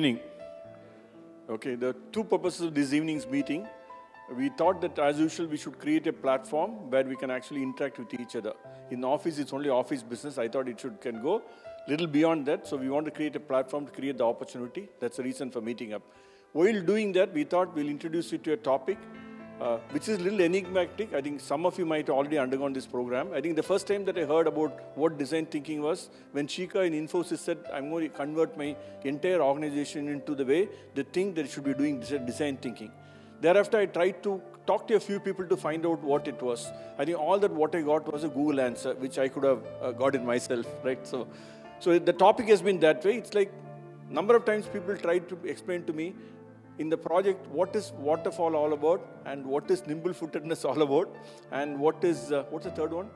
evening. Okay, the two purposes of this evening's meeting. We thought that as usual we should create a platform where we can actually interact with each other. In the office, it's only office business. I thought it can go little beyond that. So we want to create a platform to create the opportunity. That's the reason for meeting up. While doing that, we thought we'll introduce you to a topic which is a little enigmatic. I think some of you might have already undergone this program. I think the first time that I heard about what design thinking was when Shika in Infosys said, I'm going to convert my entire organization into the way they think that it should be doing design thinking. Thereafter, I tried to talk to a few people to find out what it was. I think all that what I got was a Google answer, which I could have got it myself, right? So the topic has been that way. It's like number of times people tried to explain to me in the project what is waterfall all about and what is nimble-footedness all about and what's the third one?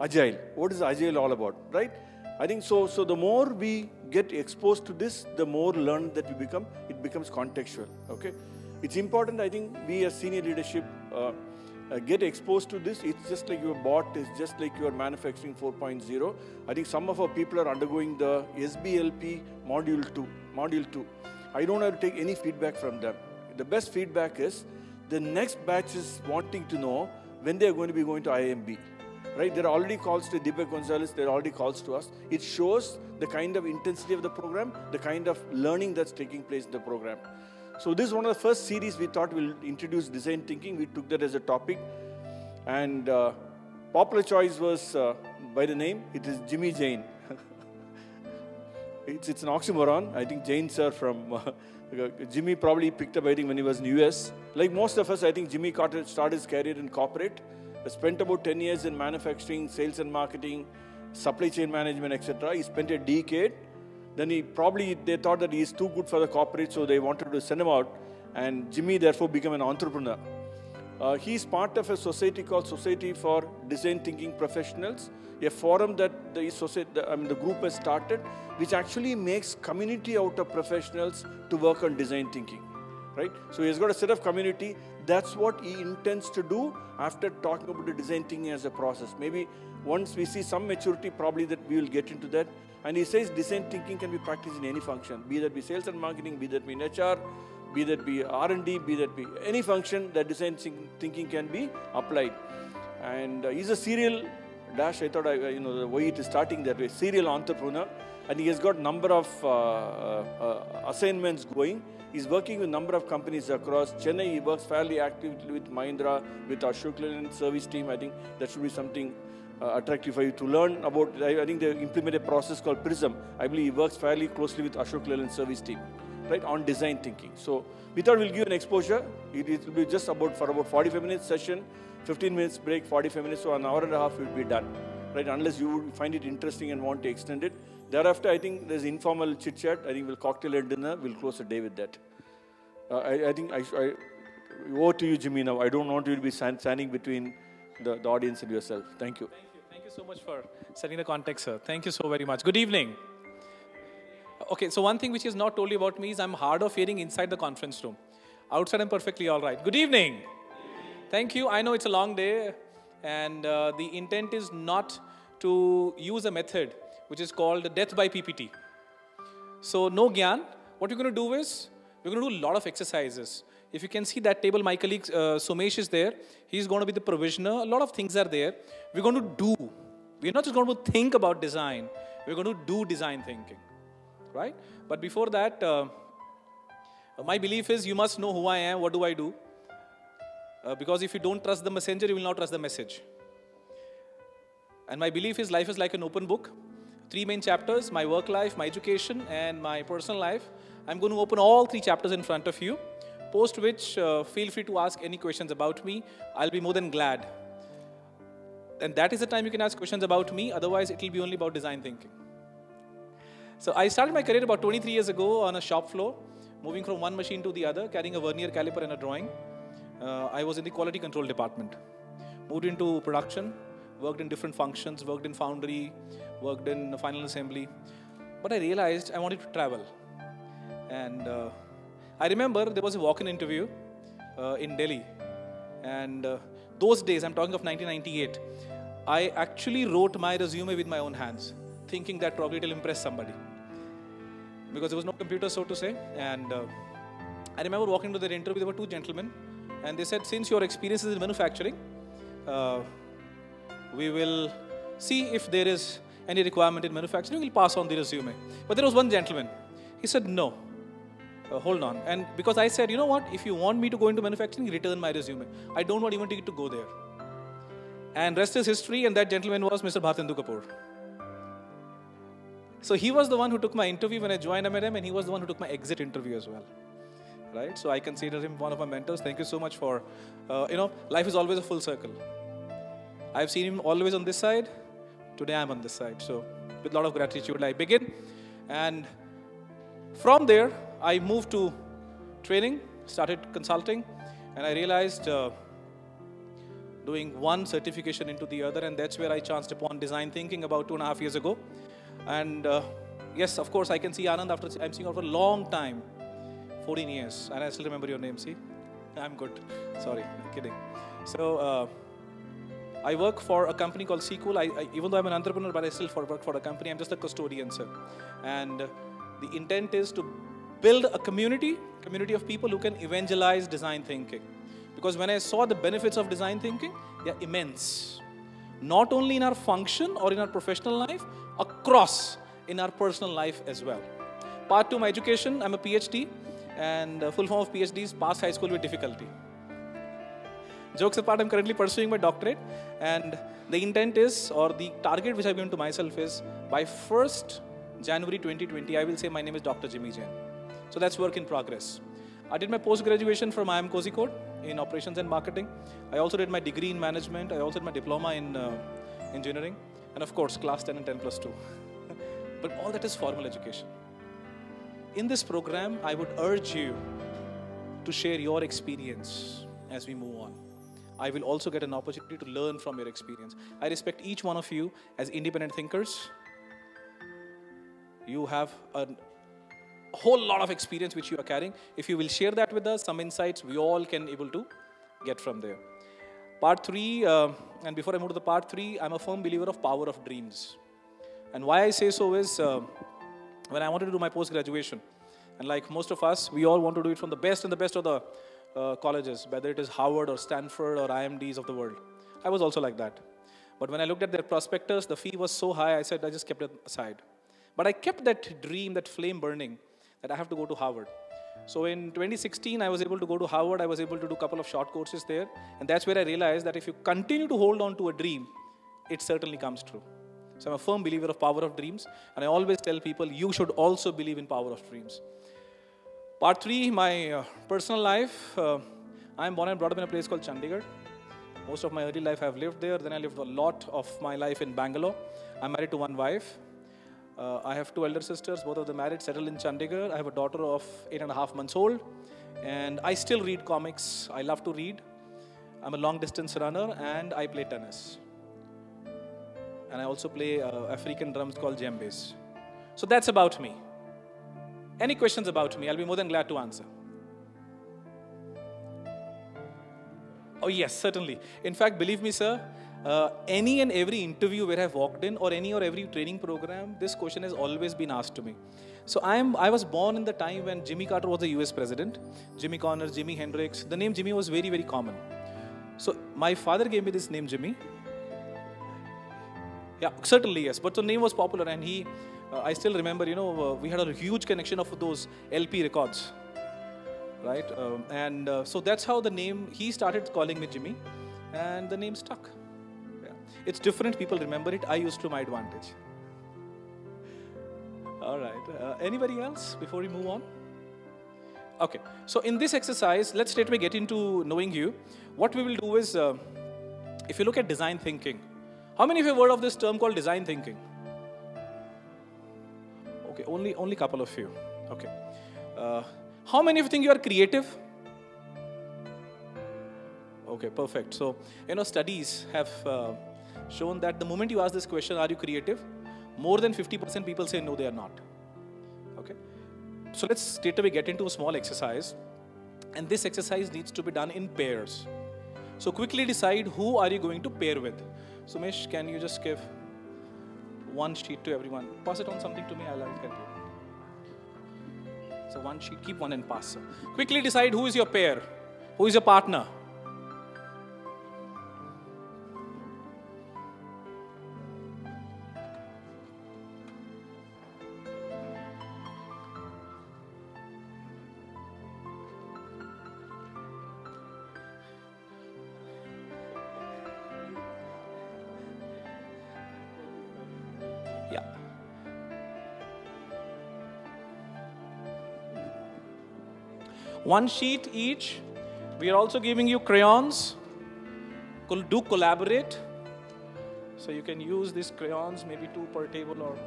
Agile. What is Agile all about, right? I think so the more we get exposed to this, the more learned that we become, it becomes contextual, okay? It's important, I think, we as senior leadership get exposed to this. It's just like your bot, it's just like your manufacturing 4.0. I think some of our people are undergoing the SBLP module 2. I don't have to take any feedback from them. The best feedback is the next batch is wanting to know when they're going to be going to IMB. Right? There are already calls to Deepak Gonzalez, there are already calls to us. It shows the kind of intensity of the program, the kind of learning that's taking place in the program. So this is one of the first series we thought we'll introduce design thinking. We took that as a topic. And popular choice was by the name, it is Jimmy Jain. It's an oxymoron. I think Jain sir from Jimmy probably picked up, I think, when he was in the US. Like most of us, I think Jimmy started his career in corporate, spent about 10 years in manufacturing, sales and marketing, supply chain management, etc. He spent a decade. Then they thought that he is too good for the corporate, so they wanted to send him out. And Jimmy, therefore, became an entrepreneur. He's part of a society called Society for Design Thinking Professionals, a forum that the group has started, which actually makes community out of professionals to work on design thinking, right? So he's got a set of community. That's what he intends to do after talking about the design thinking as a process. Maybe once we see some maturity, probably that we will get into that. And he says design thinking can be practiced in any function, be that be sales and marketing, be that be in HR, be that be R&D, be that be any function that design thinking can be applied. And he's a serial dash, I thought, the way it is starting that way, serial entrepreneur. And he has got a number of assignments going. He's working with a number of companies across Chennai. He works fairly actively with Mahindra, with our Ashok Leyland service team. I think that should be something attractive for you to learn about. I think they implemented a process called Prism. I believe he works fairly closely with Ashok Leyland service team, right, on design thinking. So we thought we'll give an exposure. It will be just for about 45 minutes session, 15 minutes break, 45 minutes, so an hour and a half will be done, right, unless you find it interesting and want to extend it. Thereafter, I think there's informal chit-chat. I think we'll cocktail and dinner. We'll close the day with that. I think I over to you, Jimmy, now. I don't want you to be standing between the audience and yourself. Thank you. Thank you so much for setting the context, sir. Thank you so very much. Good evening. Okay, so one thing which is not told you about me is I'm hard of hearing inside the conference room. Outside, I'm perfectly all right. Good evening. Thank you. I know it's a long day, and the intent is not to use a method which is called death by PPT. So no Gyan. What we're going to do is, we're going to do a lot of exercises. If you can see that table, my colleague Somesh is there. He's going to be the provisioner. A lot of things are there. We're going to do. We're not just going to think about design. We're going to do design thinking, right? But before that, my belief is you must know who I am, what do I do. Because if you don't trust the messenger, you will not trust the message. And my belief is life is like an open book. 3 main chapters, my work life, my education, and my personal life. I'm going to open all 3 chapters in front of you, post which feel free to ask any questions about me. I'll be more than glad. And that is the time you can ask questions about me, otherwise it will be only about design thinking. So I started my career about 23 years ago on a shop floor, moving from one machine to the other, carrying a vernier caliper and a drawing. I was in the quality control department. Moved into production, worked in different functions, worked in foundry, worked in final assembly. But I realized I wanted to travel. And I remember there was a walk-in interview in Delhi. And those days, I'm talking of 1998, I actually wrote my resume with my own hands, thinking that probably it will impress somebody. because there was no computer, so to say. And I remember walking to their interview, there were two gentlemen, and they said, since your experience is in manufacturing, we will see if there is any requirement in manufacturing, we'll pass on the resume. But there was one gentleman, he said, no, hold on. And because I said, you know what, if you want me to go into manufacturing, return my resume. I don't want even to go there. And rest is history, and that gentleman was Mr. Bhartendu Kapoor. So he was the one who took my interview when I joined M&M, and he was the one who took my exit interview as well. Right? So I consider him one of my mentors. Thank you so much for, life is always a full circle. I've seen him always on this side. Today I'm on this side. So with a lot of gratitude, I begin. And from there, I moved to training, started consulting, and I realized doing one certification into the other, and that's where I chanced upon design thinking about 2.5 years ago. And yes, of course, I can see Anand after I'm seeing her for a long time, 14 years, and I still remember your name. See, I'm good. Sorry, I'm kidding. So I work for a company called Sequel. Even though I'm an entrepreneur, but I still work for a company. I'm just a custodian, sir. And the intent is to build a community of people who can evangelize design thinking. Because when I saw the benefits of design thinking, they are immense. Not only in our function or in our professional life, across in our personal life as well. Part 2, my education, I'm a PhD, and full form of PhD is passed high school with difficulty. Jokes apart, I'm currently pursuing my doctorate, and the intent is, or the target which I've given to myself is, by 1st January 2020, I will say my name is Dr. Jimmy Jain. So that's work in progress. I did my post-graduation from IIM Kozhikode in operations and marketing. I also did my degree in management. I also did my diploma in engineering. And of course, class 10 and 10+2. But all that is formal education. In this program, I would urge you to share your experience as we move on. I will also get an opportunity to learn from your experience. I respect each one of you as independent thinkers. You have a whole lot of experience which you are carrying. If you will share that with us, some insights we all can able to get from there. Part 3, and before I move to the part 3, I'm a firm believer of power of dreams. And why I say so is, when I wanted to do my post-graduation, and like most of us, we all want to do it from the best and the best of the colleges, whether it is Harvard or Stanford or IMDs of the world. I was also like that. But when I looked at their prospectus, the fee was so high, I said I just kept it aside. But I kept that dream, that flame burning, that I have to go to Harvard. So in 2016, I was able to go to Harvard. I was able to do a couple of short courses there. And that's where I realized that if you continue to hold on to a dream, it certainly comes true. So I'm a firm believer of power of dreams. And I always tell people, you should also believe in power of dreams. Part 3, my personal life. I'm born and brought up in a place called Chandigarh. Most of my early life I've lived there. Then I lived a lot of my life in Bangalore. I'm married to one wife. I have 2 elder sisters, both of them married, settled in Chandigarh. I have a daughter of 8.5 months old. And I still read comics. I love to read. I'm a long distance runner and I play tennis. And I also play African drums called djembes. So that's about me. Any questions about me? I'll be more than glad to answer. Oh yes, certainly. In fact, believe me, sir, any and every interview where I've walked in or any or every training program, this question has always been asked to me. So I was born in the time when Jimmy Carter was the US president. Jimmy Connors, Jimi Hendrix. The name Jimmy was very, very common. So my father gave me this name Jimmy. Yeah, certainly yes. But the name was popular and I still remember, we had a huge connection of those LP records. Right? So that's how the name, he started calling me Jimmy. And the name stuck. It's different, people remember it. I used to my advantage. All right. Anybody else before we move on? Okay. So in this exercise, let's straightway get into knowing you. What we will do is, if you look at design thinking, how many of you have heard of this term called design thinking? Okay, only a couple of you. Okay. How many of you think you are creative? Okay, perfect. So, studies have shown that the moment you ask this question, are you creative? More than 50% people say no, they are not. Okay. So let's straight away get into a small exercise. And this exercise needs to be done in pairs. So quickly decide who are you going to pair with. Sumesh, can you just give one sheet to everyone? Pass it on something to me, I'll help you. So one sheet, keep one and pass, sir. Quickly decide who is your pair, who is your partner. Yeah. One sheet each. We are also giving you crayons. Do collaborate. So you can use these crayons, maybe 2 per table, or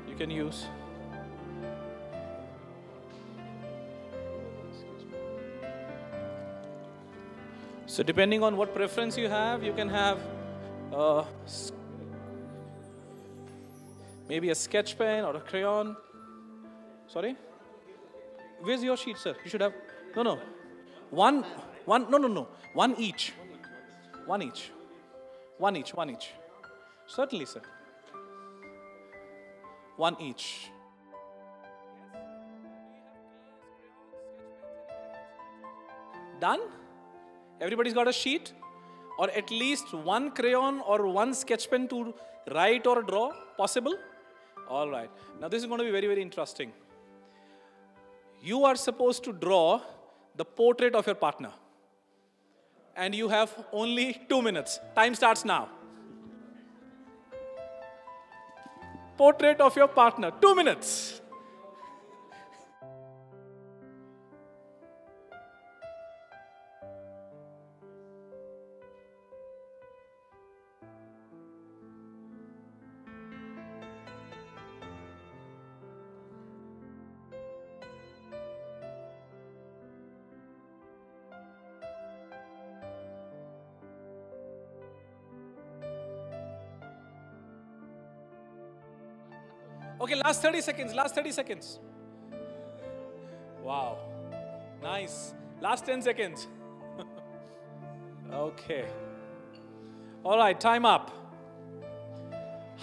you can use. So depending on what preference you have, you can have maybe a sketch pen or a crayon. Sorry? Where's your sheet, sir? You should have, no. One, no. One each. One each. Certainly, sir. One each. Done? Everybody's got a sheet? Or at least one crayon or one sketch pen to write or draw? Possible? All right. Now this is going to be very, very interesting. You are supposed to draw the portrait of your partner. And you have only 2 minutes. Time starts now. Portrait of your partner. 2 minutes. Okay, last 30 seconds. Wow. Nice. Last 10 seconds. Okay. All right, time up.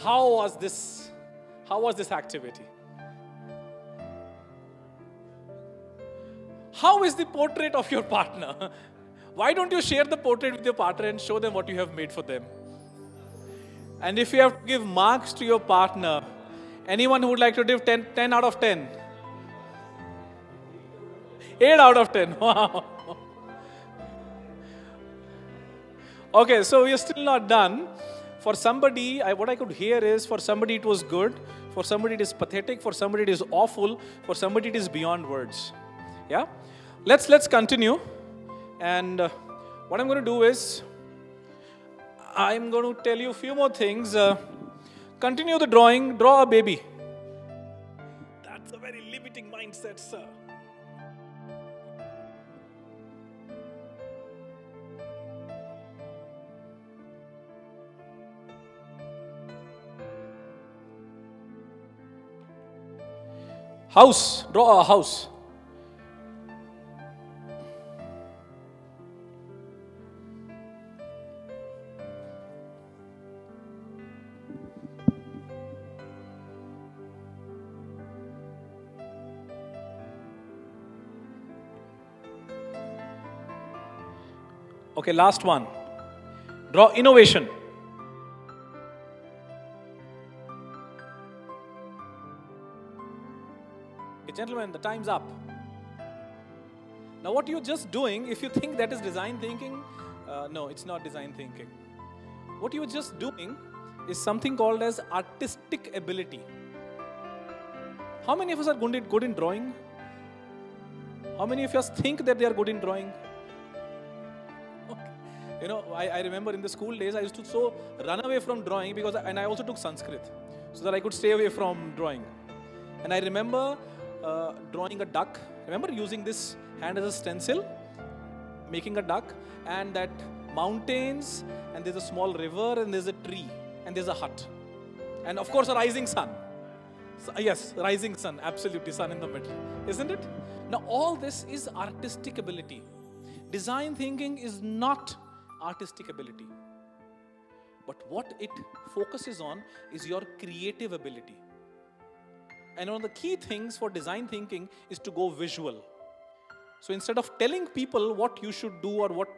How was this activity? How is the portrait of your partner? Why don't you share the portrait with your partner and show them what you have made for them? And if you have to give marks to your partner, anyone who would like to give 10 out of 10? 8 out of 10. Wow. Okay, so we are still not done. For somebody, what I could hear is, for somebody it was good, for somebody it is pathetic, for somebody it is awful, for somebody it is beyond words. Yeah? Let's continue. And what I'm going to do is, I'm going to tell you a few more things. Continue the drawing, draw a baby. That's a very limiting mindset, sir. House, draw a house. Okay, last one. Draw innovation. Okay, gentlemen, the time's up. Now what you're just doing, if you think that is design thinking, no, it's not design thinking. What you're just doing is something called as artistic ability. How many of us are good in drawing? How many of us think that they are good in drawing? You know, I remember in the school days, I used to run away from drawing and I also took Sanskrit so that I could stay away from drawing. And I remember drawing a duck. Remember using this hand as a stencil, making a duck, and that mountains, and there's a small river, and there's a tree, and there's a hut. And of course, a rising sun. So, yes, rising sun, absolutely, sun in the middle, isn't it? Now, all this is artistic ability. Design thinking is not artistic ability. But what it focuses on is your creative ability. And one of the key things for design thinking is to go visual. So instead of telling people what you should do or what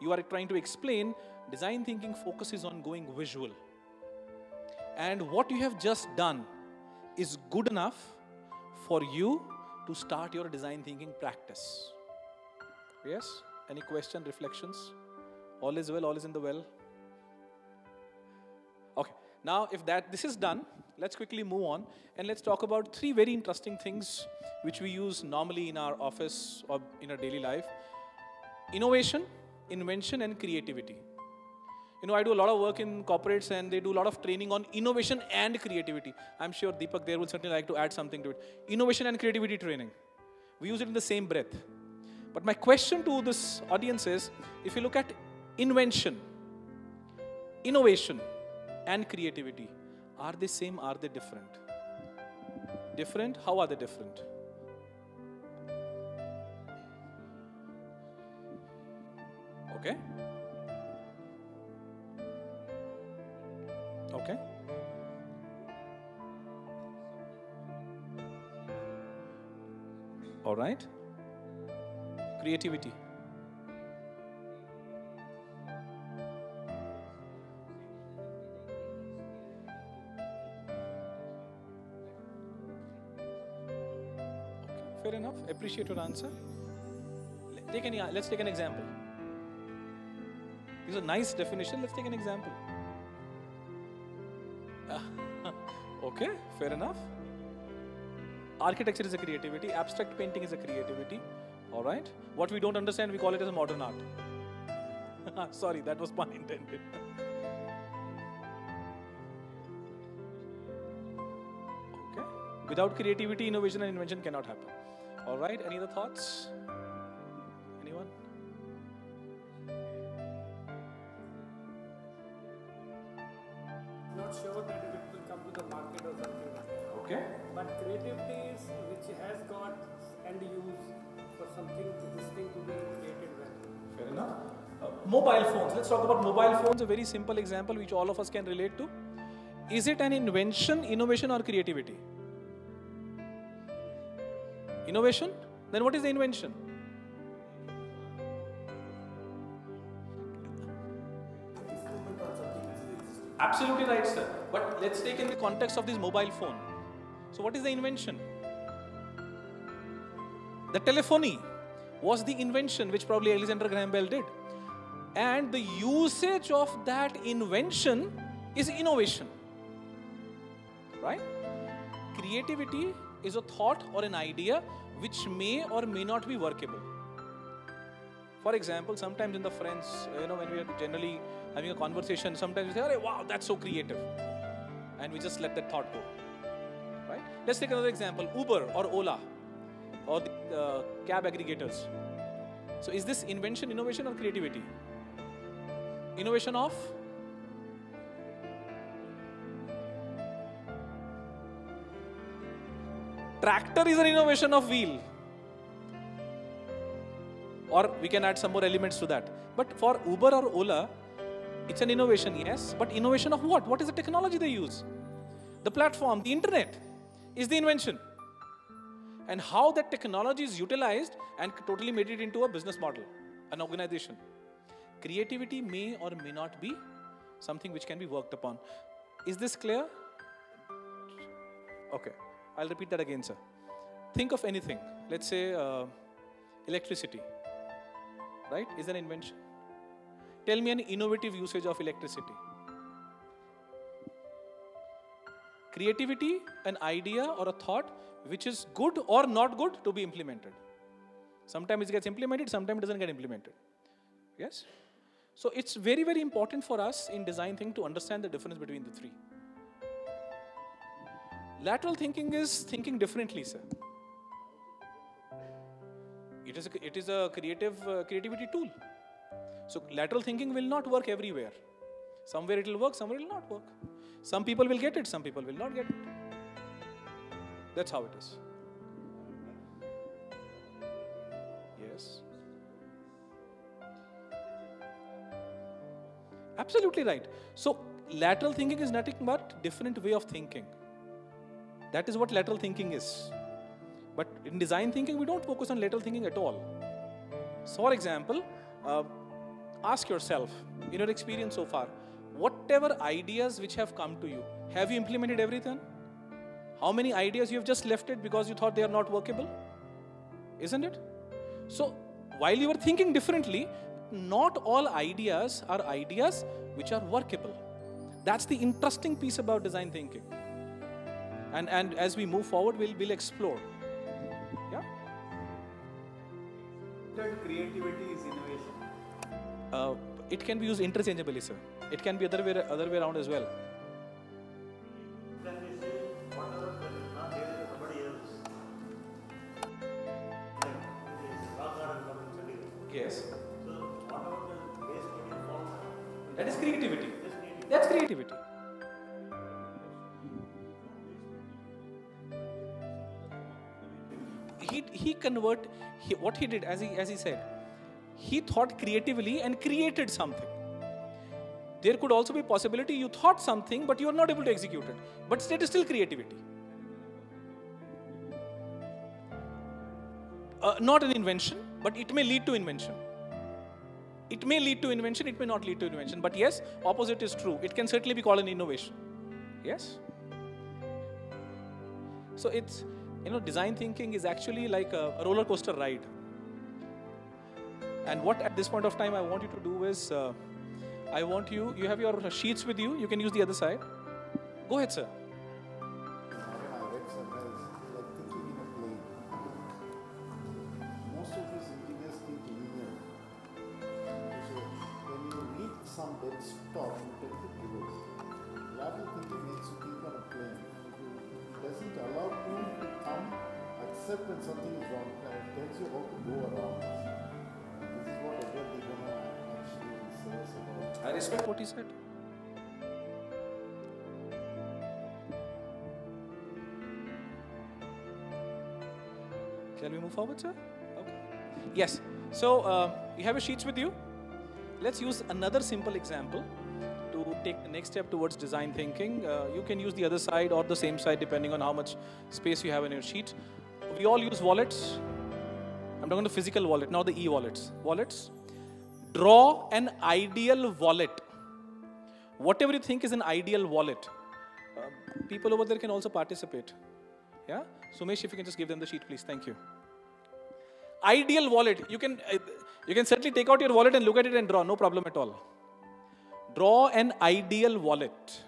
you are trying to explain, design thinking focuses on going visual. And what you have just done is good enough for you to start your design thinking practice. Yes? Any question, reflections? All is well, all is in the well? Okay. Now, if this is done, let's quickly move on and let's talk about 3 very interesting things which we use normally in our office or in our daily life. Innovation, invention, and creativity. You know, I do a lot of work in corporates and they do a lot of training on innovation and creativity. I'm sure Deepak there will certainly like to add something to it. Innovation and creativity training. We use it in the same breath. But my question to this audience is, if you look at invention, innovation, and creativity, are they same, are they different? Different? How are they different? Okay? Okay? All right? Creativity. Fair enough. Appreciate your answer. Let's take an example. This is a nice definition. Let's take an example. Okay, fair enough. Architecture is a creativity. Abstract painting is a creativity. All right. What we don't understand, we call it as a modern art. Sorry, that was pun intended. Okay. Without creativity, innovation and invention cannot happen. All right. Any other thoughts? Anyone? Not sure that it will come to the market or something like that. Okay. But creativity is which has got end use for something existing to be created well. Fair enough. Mobile phones. Let's talk about mobile phones. A very simple example which all of us can relate to. Is it an invention, innovation, or creativity? Innovation? Then what is the invention? Absolutely right, sir. But let's take in the context of this mobile phone. So what is the invention? The telephony was the invention which probably Alexander Graham Bell did. And the usage of that invention is innovation. Right? Creativity is a thought or an idea which may or may not be workable. For example, sometimes in the friends, when we are generally having a conversation, sometimes we say, "Arey, wow, that's so creative." And we just let that thought go. Right? Let's take another example, Uber or Ola or the cab aggregators. So is this invention, innovation, or creativity? Innovation of? Tractor is an innovation of wheel. Or we can add some more elements to that. But for Uber or Ola, it's an innovation, yes. But innovation of what? What is the technology they use? The platform, the internet is the invention. And how that technology is utilized and totally made it into a business model, an organization. Creativity may or may not be something which can be worked upon. Is this clear? Okay. I'll repeat that again, sir. Think of anything. Let's say electricity, right? Is an invention. Tell me an innovative usage of electricity. Creativity, an idea or a thought which is good or not good to be implemented. Sometimes it gets implemented, sometimes it doesn't get implemented. Yes? So it's very, very important for us in design thinking to understand the difference between the three. Lateral thinking is thinking differently, sir. It is a creativity tool. So lateral thinking will not work everywhere. Somewhere it will work, somewhere it will not work. Some people will get it, some people will not get it. That's how it is. Yes. Absolutely right. So lateral thinking is nothing but different way of thinking. That is what lateral thinking is. But in design thinking, we don't focus on lateral thinking at all. So for example, ask yourself, in your experience so far, whatever ideas which have come to you, have you implemented everything? How many ideas you have just left it because you thought they are not workable? Isn't it? So while you were thinking differently, not all ideas are ideas which are workable. That's the interesting piece about design thinking. And as we move forward, we'll explore. Yeah? Creativity is innovation. It can be used interchangeably, sir. It can be other way around as well. Then they say, whatever there is not there is somebody else. Like this rock garden come in Chandigarh. Yes. So whatever the waste material falls, That is creativity. that's creativity. That's creativity. What he did, as he said, he thought creatively and created something. There could also be a possibility you thought something, but you are not able to execute it. But it is still creativity. Not an invention, but it may lead to invention. It may lead to invention, it may not lead to invention. But yes, opposite is true. It can certainly be called an innovation. Yes? So it's, design thinking is actually like a roller coaster ride. And what at this point of time I want you to do is, you have your sheets with you, you can use the other side. Go ahead, sir. I read somewhere like thinking in a plane. Most of us engineers think linear. So when you reach some dead stop, you tend to pivot. Lateral thinking makes you think on a plane. It doesn't allow you to come, accept when something is wrong, and it tells you how to go around. This is what Edward Digona actually says about. I respect what he said. Shall we move forward, sir? Okay. Yes. So you have your sheets with you. Let's use another simple example to take the next step towards design thinking. You can use the other side or the same side depending on how much space you have in your sheet. We all use wallets. I'm talking the physical wallet, not the e-wallets. Wallets. Draw an ideal wallet. Whatever you think is an ideal wallet. People over there can also participate. Yeah? Sumesh, if you can just give them the sheet, please. Thank you. Ideal wallet. You can certainly take out your wallet and look at it and draw. No problem at all. Draw an ideal wallet.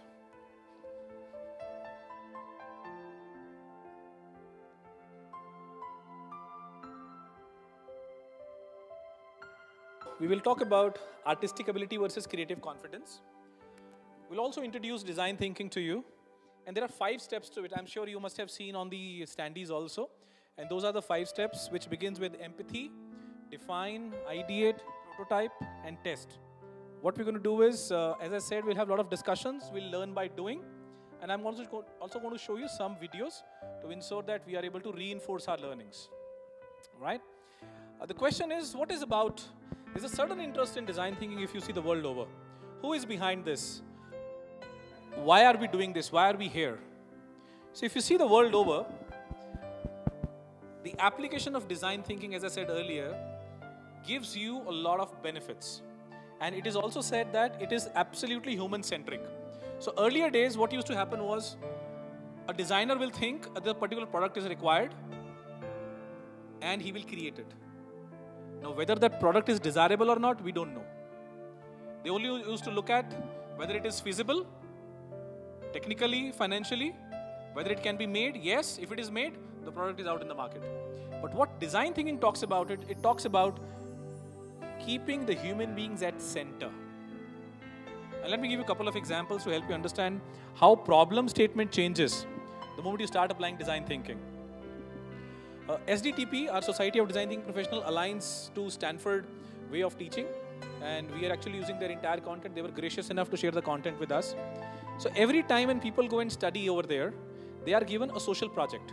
We will talk about artistic ability versus creative confidence. We'll also introduce design thinking to you. And there are 5 steps to it. I'm sure you must have seen on the standees also. And those are the 5 steps, which begins with empathy, define, ideate, prototype, and test. What we're going to do is, as I said, we'll have a lot of discussions. We'll learn by doing. And I'm also going to show you some videos to ensure that we are able to reinforce our learnings. Right? The question is, what is about... There's a certain interest in design thinking if you see the world over. Who is behind this? Why are we doing this? Why are we here? So if you see the world over, the application of design thinking, as I said earlier, gives you a lot of benefits. And it is also said that it is absolutely human-centric. So earlier days, what used to happen was, a designer will think that a particular product is required, and he will create it. Now, whether that product is desirable or not, we don't know. They only used to look at whether it is feasible, technically, financially, whether it can be made. Yes, if it is made, the product is out in the market. But what design thinking talks about, it talks about keeping the human beings at center. And let me give you a couple of examples to help you understand how problem statement changes the moment you start applying design thinking. SDTP, our Society of Design Thinking Professional, aligns to Stanford way of teaching, and we are actually using their entire content. They were gracious enough to share the content with us. So every time when people go and study over there, they are given a social project.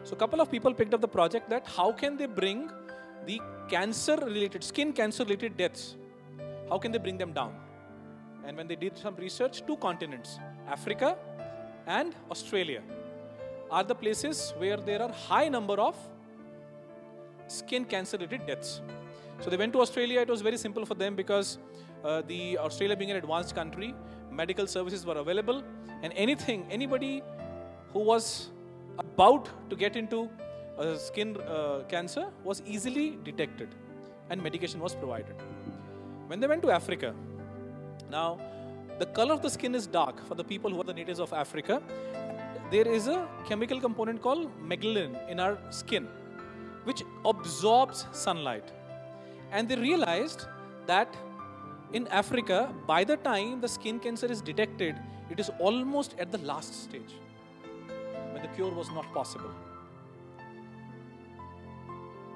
So a couple of people picked up the project that how can they bring the skin cancer related deaths, how can they bring them down? And when they did some research, 2 continents, Africa and Australia. are the places where there are high number of skin cancer related deaths. So they went to Australia. It was very simple for them because the Australia being an advanced country, medical services were available, and anybody who was about to get into skin cancer was easily detected and medication was provided. When they went to Africa, now the color of the skin is dark for the people who are the natives of Africa. There is a chemical component called megalin in our skin which absorbs sunlight. And they realized that in Africa, by the time the skin cancer is detected, it is almost at the last stage when the cure was not possible.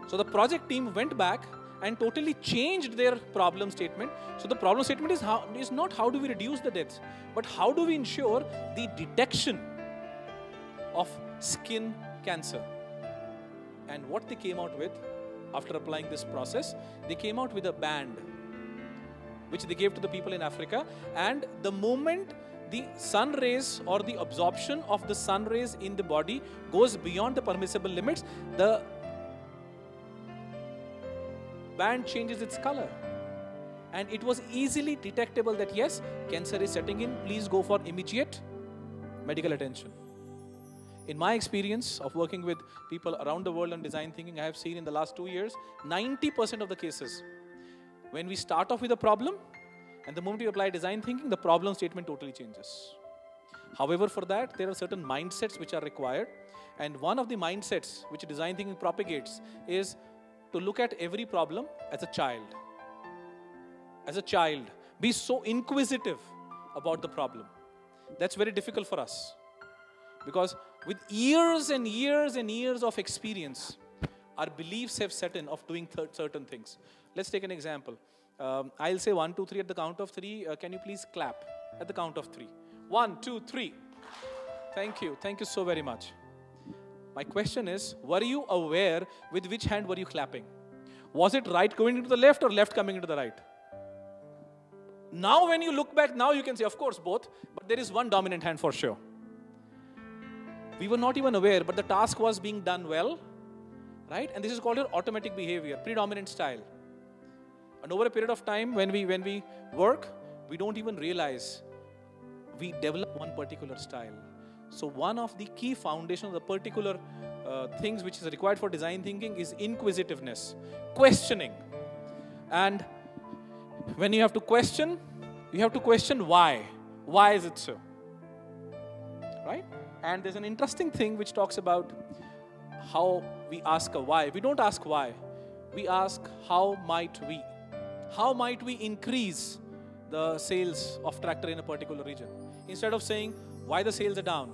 So the project team went back and totally changed their problem statement. So the problem statement is not how do we reduce the deaths, but how do we ensure the detection of skin cancer. And what they came out with after applying this process, they came out with a band which they gave to the people in Africa, and the moment the sun rays or the absorption of the sun rays in the body goes beyond the permissible limits, the band changes its color. And it was easily detectable that yes, cancer is setting in, please go for immediate medical attention. In my experience of working with people around the world on design thinking, I have seen in the last 2 years, 90% of the cases, when we start off with a problem, and the moment we apply design thinking, the problem statement totally changes. However, for that, there are certain mindsets which are required. And one of the mindsets which design thinking propagates is to look at every problem as a child. As a child, be so inquisitive about the problem. That's very difficult for us. Because with years and years and years of experience, our beliefs have set in of doing certain things. Let's take an example. I'll say 1, 2, 3 at the count of 3. Can you please clap at the count of 3? 1, 2, 3. Thank you. Thank you so very much. My question is, were you aware with which hand were you clapping? Was it right going into the left or left coming into the right? Now when you look back, now you can say, of course, both. But there is one dominant hand for sure. We were not even aware, but the task was being done well, right? And this is called your automatic behavior, predominant style. And over a period of time, when we work, we don't even realize we develop one particular style. So one of the key foundations of the particular things which is required for design thinking is inquisitiveness, questioning. And when you have to question why. Why is it so? Right? And there's an interesting thing which talks about how we ask a why. We don't ask why. We ask how might we? How might we increase the sales of tractor in a particular region? Instead of saying why the sales are down,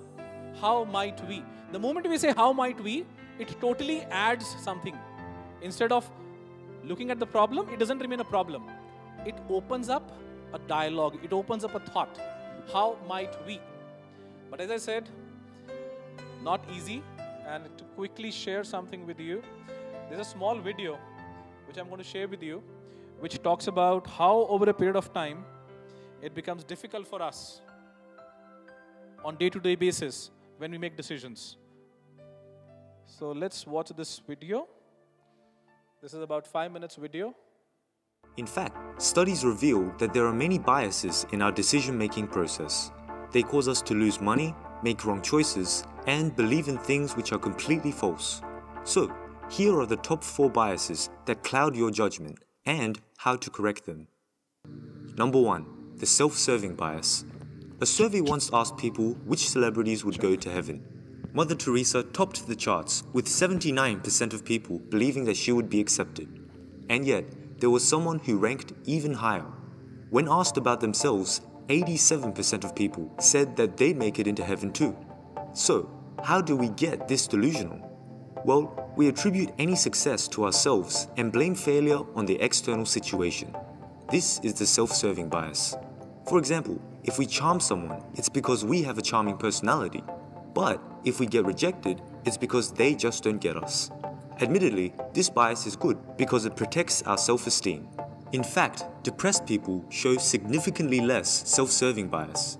how might we? The moment we say how might we, it totally adds something. Instead of looking at the problem, it doesn't remain a problem. It opens up a dialogue. It opens up a thought. How might we? But as I said, not easy. And to quickly share something with you, there's a small video which I'm going to share with you, which talks about how over a period of time, it becomes difficult for us on day-to-day basis when we make decisions. So let's watch this video. This is about 5 minutes video. In fact, studies reveal that there are many biases in our decision-making process. They cause us to lose money, make wrong choices, and believe in things which are completely false. So, here are the top 4 biases that cloud your judgment and how to correct them. Number 1. The self-serving bias. A survey once asked people which celebrities would go to heaven. Mother Teresa topped the charts with 79% of people believing that she would be accepted. And yet, there was someone who ranked even higher. When asked about themselves, 87% of people said that they'd make it into heaven too. So, how do we get this delusional? Well, we attribute any success to ourselves and blame failure on the external situation. This is the self-serving bias. For example, if we charm someone, it's because we have a charming personality. But if we get rejected, it's because they just don't get us. Admittedly, this bias is good because it protects our self-esteem. In fact, depressed people show significantly less self-serving bias.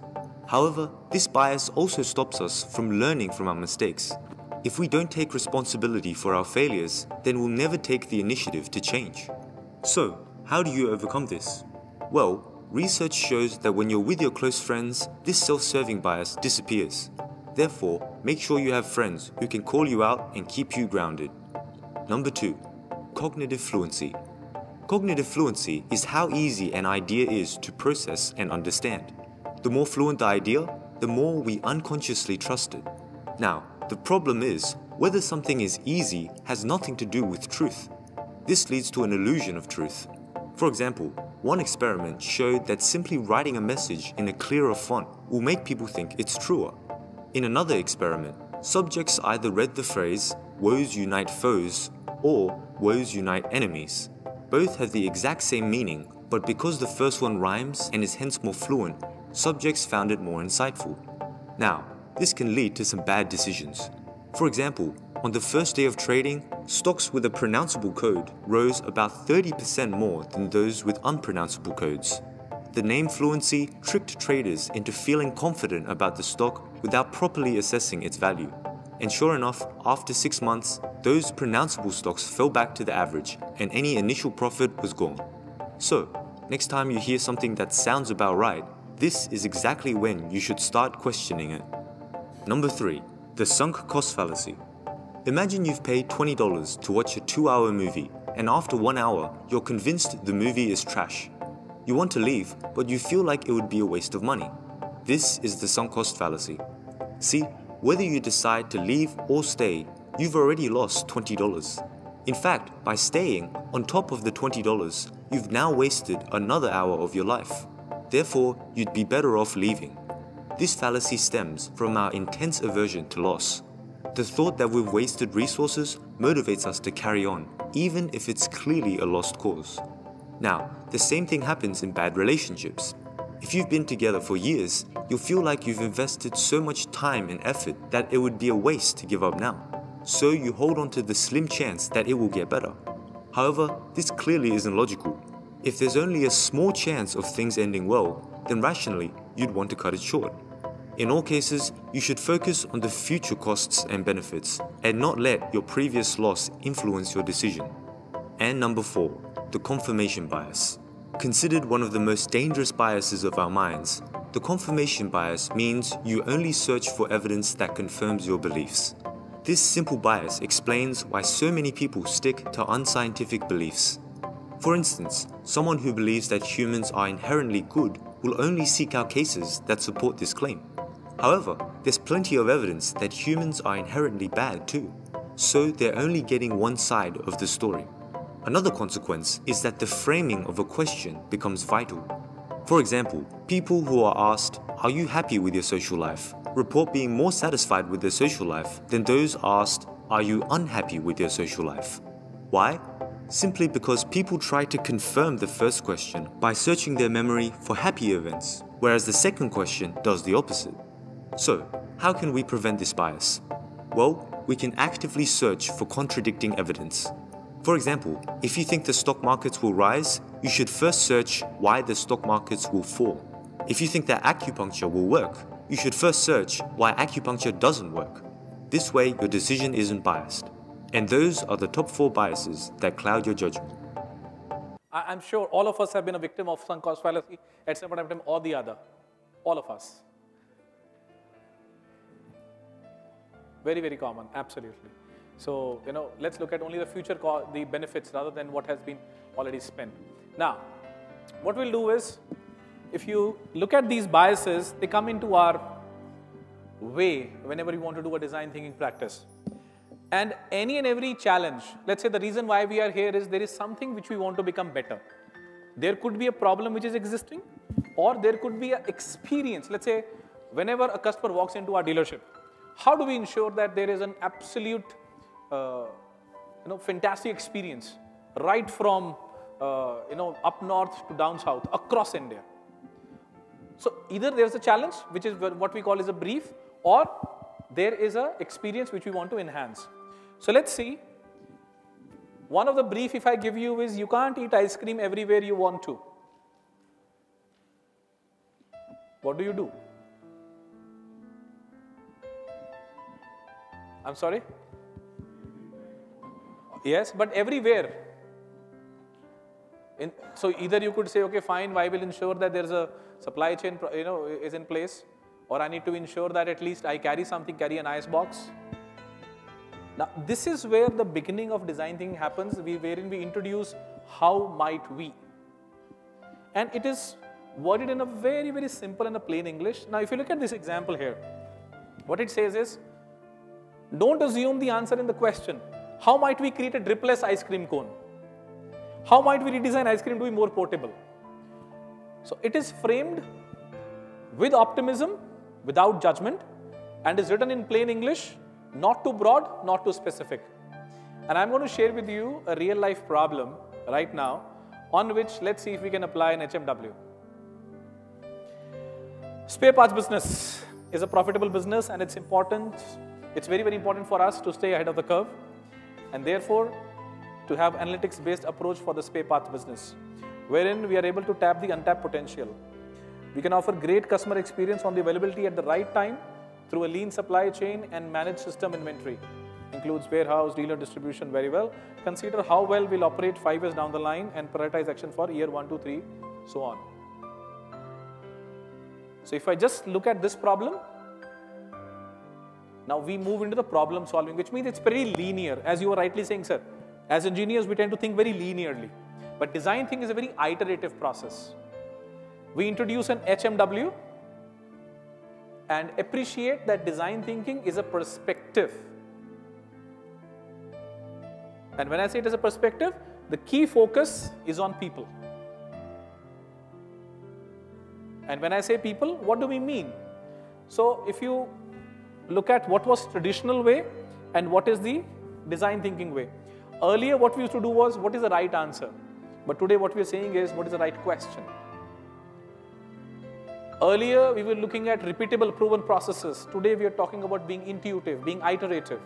However, this bias also stops us from learning from our mistakes. If we don't take responsibility for our failures, then we'll never take the initiative to change. So, how do you overcome this? Well, research shows that when you're with your close friends, this self-serving bias disappears. Therefore, make sure you have friends who can call you out and keep you grounded. Number 2. Cognitive fluency. Cognitive fluency is how easy an idea is to process and understand. The more fluent the idea, the more we unconsciously trust it. Now, the problem is, whether something is easy has nothing to do with truth. This leads to an illusion of truth. For example, one experiment showed that simply writing a message in a clearer font will make people think it's truer. In another experiment, subjects either read the phrase, "Woes unite foes," or "Woes unite enemies." Both have the exact same meaning, but because the first one rhymes and is hence more fluent, subjects found it more insightful. Now, this can lead to some bad decisions. For example, on the first day of trading, stocks with a pronounceable code rose about 30% more than those with unpronounceable codes. The name fluency tricked traders into feeling confident about the stock without properly assessing its value. And sure enough, after 6 months, those pronounceable stocks fell back to the average and any initial profit was gone. So, next time you hear something that sounds about right, this is exactly when you should start questioning it. Number 3. The sunk cost fallacy. Imagine you've paid $20 to watch a 2-hour movie, and after 1 hour, you're convinced the movie is trash. You want to leave, but you feel like it would be a waste of money. This is the sunk cost fallacy. See, whether you decide to leave or stay, you've already lost $20. In fact, by staying, on top of the $20, you've now wasted another hour of your life. Therefore, you'd be better off leaving. This fallacy stems from our intense aversion to loss. The thought that we've wasted resources motivates us to carry on, even if it's clearly a lost cause. Now, the same thing happens in bad relationships. If you've been together for years, you'll feel like you've invested so much time and effort that it would be a waste to give up now. So you hold on to the slim chance that it will get better. However, this clearly isn't logical. If there's only a small chance of things ending well, then rationally, you'd want to cut it short. In all cases, you should focus on the future costs and benefits, and not let your previous loss influence your decision. And number 4, the confirmation bias. Considered one of the most dangerous biases of our minds, the confirmation bias means you only search for evidence that confirms your beliefs. This simple bias explains why so many people stick to unscientific beliefs. For instance, someone who believes that humans are inherently good will only seek out cases that support this claim. However, there's plenty of evidence that humans are inherently bad too, so they're only getting one side of the story. Another consequence is that the framing of a question becomes vital. For example, people who are asked, "Are you happy with your social life?" report being more satisfied with their social life than those asked, "Are you unhappy with your social life?" Why? Simply because people try to confirm the first question by searching their memory for happy events, whereas the second question does the opposite. So, how can we prevent this bias? Well, we can actively search for contradicting evidence. For example, if you think the stock markets will rise, you should first search why the stock markets will fall. If you think that acupuncture will work, you should first search why acupuncture doesn't work. This way, your decision isn't biased. And those are the top 4 biases that cloud your judgment. I'm sure all of us have been a victim of sunk cost fallacy at some point in time or the other. All of us. Very, very common, absolutely. So, let's look at only the future, the benefits rather than what has been already spent. Now, what we'll do is, if you look at these biases, they come into our way whenever you want to do a design thinking practice. And any and every challenge, let's say the reason why we are here is there is something which we want to become better. There could be a problem which is existing, or there could be an experience. Let's say whenever a customer walks into our dealership, how do we ensure that there is an absolute fantastic experience right from up north to down south across India? So either there's a challenge, which is what we call as a brief, or there is an experience which we want to enhance. So let's see. One of the brief if I give you is you can't eat ice cream everywhere you want to. What do you do? I'm sorry? Yes, but everywhere. So either you could say, okay, fine, I will ensure that there's a supply chain, is in place, or I need to ensure that at least I carry an ice box. Now, this is where the beginning of design thinking happens, wherein we introduce how might we. And it is worded in a very, very simple and a plain English. Now, if you look at this example here, what it says is, don't assume the answer in the question. How might we create a dripless ice cream cone? How might we redesign ice cream to be more portable? So it is framed with optimism, without judgment, and is written in plain English, not too broad, not too specific. And I'm going to share with you a real life problem right now, on which let's see if we can apply an HMW. Spare parts business is a profitable business, and it's important. It's very, very important for us to stay ahead of the curve, and therefore to have analytics-based approach for the spare parts business, wherein we are able to tap the untapped potential. We can offer great customer experience on the availability at the right time through a lean supply chain and managed system inventory. Includes warehouse, dealer distribution very well. Consider how well we'll operate 5 years down the line and prioritize action for year 1, 2, 3, so on. So if I just look at this problem, now we move into the problem solving, which means it's pretty linear, as you were rightly saying, sir. As engineers, we tend to think very linearly, but design thinking is a very iterative process. We introduce an HMW and appreciate that design thinking is a perspective. And when I say it is a perspective, the key focus is on people. And when I say people, what do we mean? So if you look at what was traditional way and what is the design thinking way. Earlier, what we used to do was, what is the right answer? But today, what we are saying is, what is the right question? Earlier, we were looking at repeatable, proven processes. Today, we are talking about being intuitive, being iterative.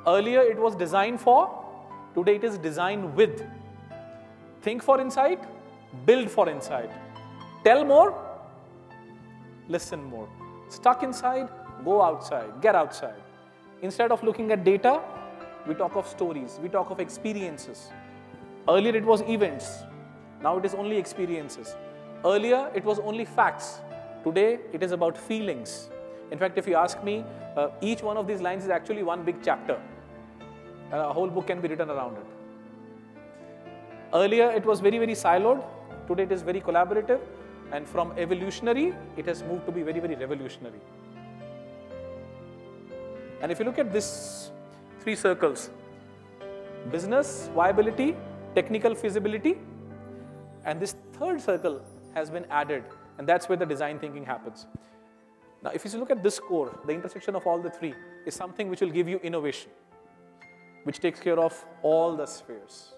Earlier, it was design for. Today, it is design with. Think for insight, build for insight. Tell more, listen more. Stuck inside, go outside, get outside. Instead of looking at data, we talk of stories, we talk of experiences. Earlier it was events, now it is only experiences. Earlier it was only facts, today it is about feelings. In fact, if you ask me, each one of these lines is actually one big chapter. A whole book can be written around it. Earlier it was very, very siloed, today it is very collaborative, and from evolutionary, it has moved to be very, very revolutionary. And if you look at this 3 circles, business, viability, technical feasibility, and this 3rd circle has been added, and that's where the design thinking happens. Now, if you look at this core, the intersection of all the 3 is something which will give you innovation, which takes care of all the spheres.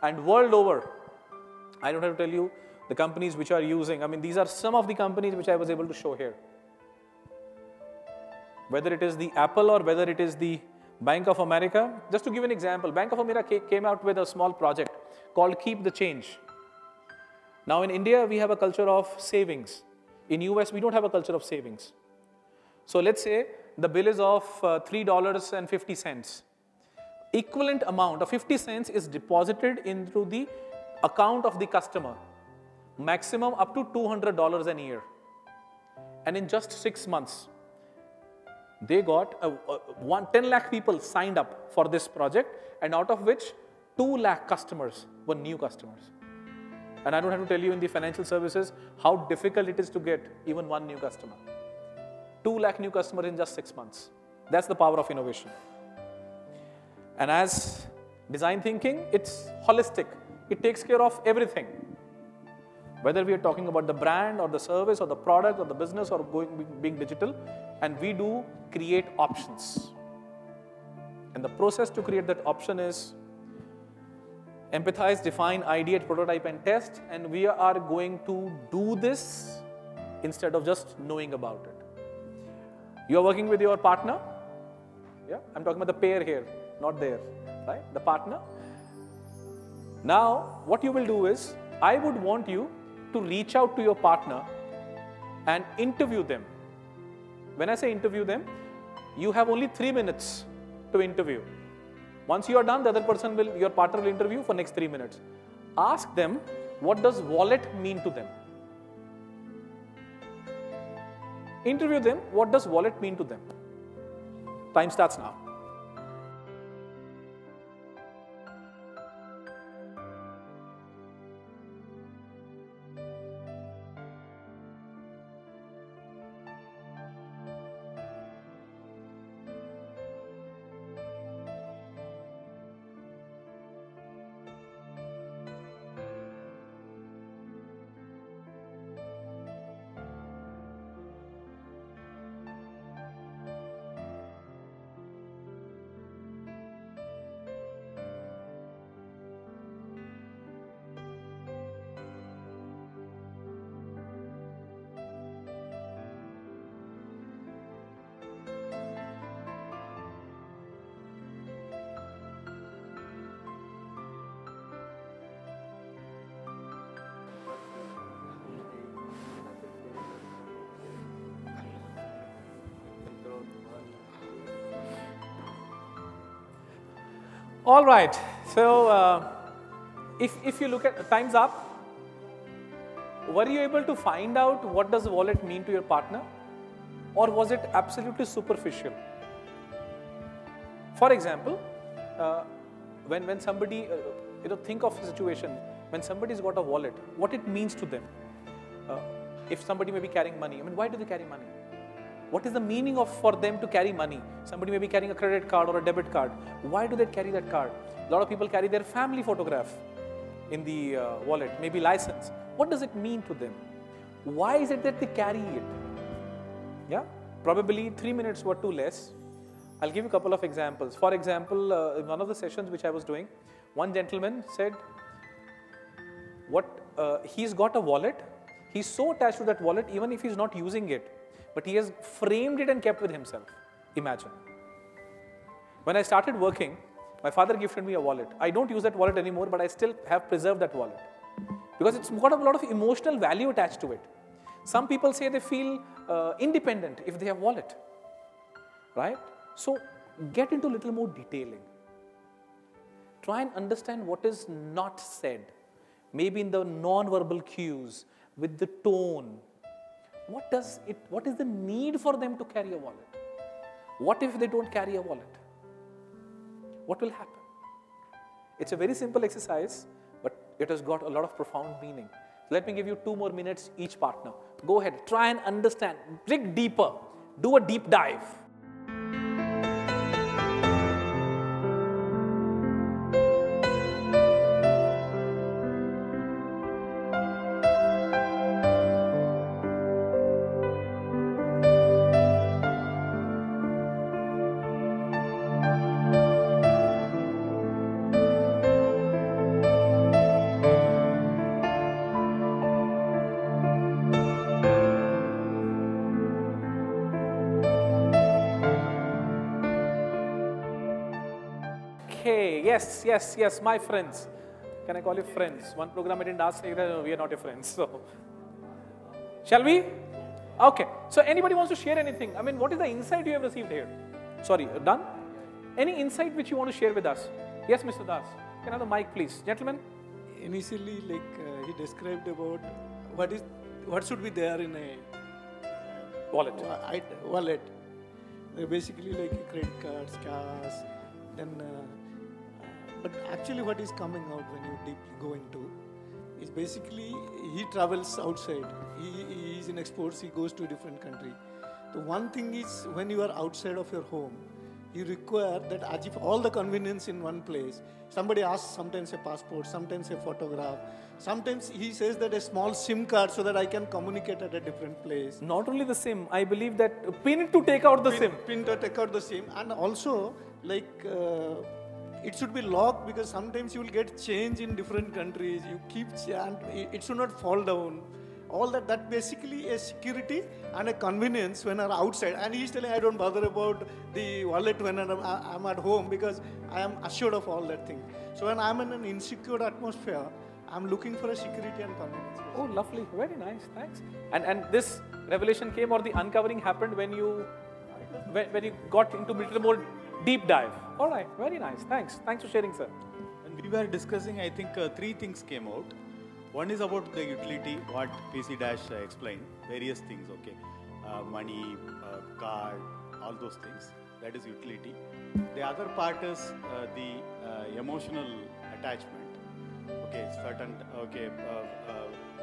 And world over, I don't have to tell you the companies which are using, these are some of the companies which I was able to show here. Whether it is the Apple or whether it is the Bank of America. Just to give an example, Bank of America came out with a small project called Keep the Change. Now in India, we have a culture of savings. In US, we don't have a culture of savings. So let's say the bill is of $3.50. Equivalent amount of 50 cents is deposited into the account of the customer. Maximum up to $200 a year. And in just 6 months, they got 10 lakh people signed up for this project, and out of which 2 lakh customers were new customers. And I don't have to tell you in the financial services how difficult it is to get even one new customer. 2 lakh new customers in just 6 months. That's the power of innovation. And as design thinking, it's holistic. It takes care of everything. Whether we are talking about the brand or the service or the product or the business or being digital, and we do create options. And the process to create that option is empathize, define, ideate, prototype, and test. And we are going to do this instead of just knowing about it. You are working with your partner. Yeah, I'm talking about the pair here, not there, right? The partner. Now, what you will do is, I would want you to reach out to your partner and interview them. When I say interview them, You have only 3 minutes to interview. Once you are done, the other person will, your partner will interview for next 3 minutes. Ask them, what does wallet mean to them? Interview them, what does wallet mean to them? Time starts now. All right, so if you look at, time's up. Were you able to find out what does wallet mean to your partner? Or was it absolutely superficial? For example, when somebody, think of a situation, when somebody's got a wallet, what it means to them. If somebody may be carrying money, why do they carry money? What is the meaning of for them to carry money? Somebody may be carrying a credit card or a debit card. Why do they carry that card? A lot of people carry their family photograph in the wallet, maybe license. What does it mean to them? Why is it that they carry it? Yeah, probably 3 minutes were too less. I'll give you a couple of examples. For example, in one of the sessions which I was doing, one gentleman said, he's got a wallet. He's so attached to that wallet, even if he's not using it, but he has framed it and kept with himself. Imagine. When I started working, my father gifted me a wallet. I don't use that wallet anymore, but I still have preserved that wallet because it's got a lot of emotional value attached to it. Some people say they feel independent if they have wallet, right? So get into a little more detailing. Try and understand what is not said, maybe in the non-verbal cues, with the tone. What is the need for them to carry a wallet? What if they don't carry a wallet? What will happen? It's a very simple exercise, but it has got a lot of profound meaning. Let me give you 2 more minutes each partner. Go ahead, try and understand, dig deeper, do a deep dive. Yes, my friends. Can I call you friends? One program I didn't ask, we are not your friends. So, shall we? Okay. So, anybody wants to share anything? What is the insight you have received here? Sorry, done? Any insight which you want to share with us? Yes, Mr. Das. Can I have the mic, please? Gentlemen? Initially, he described about what should be there in a wallet. Wallet. Basically, like credit cards, cash, then. But actually what is coming out when you deeply go into is basically he travels outside. He is in exports, he goes to a different country. The one thing is when you are outside of your home, you require that as if all the convenience in one place. Somebody asks sometimes a passport, sometimes a photograph. Sometimes he says that a small SIM card so that I can communicate at a different place. Not only the SIM, I believe that pin to take out the SIM. Pin to take out the SIM, and also it should be locked because sometimes you will get change in different countries. You keep and it should not fall down. All that basically a security and a convenience when I'm outside. And he's telling I don't bother about the wallet when I'm at home because I am assured of all that thing. So when I'm in an insecure atmosphere, I'm looking for a security and convenience. Oh, lovely. Very nice. Thanks. And this revelation came or the uncovering happened when you when you got into a little more deep dive. All right, very nice. Thanks. Thanks for sharing, sir. When we were discussing, I think three things came out. One is about the utility, what PC Dash explained, various things, okay. Money, card, all those things. That is utility. The other part is the emotional attachment. Okay,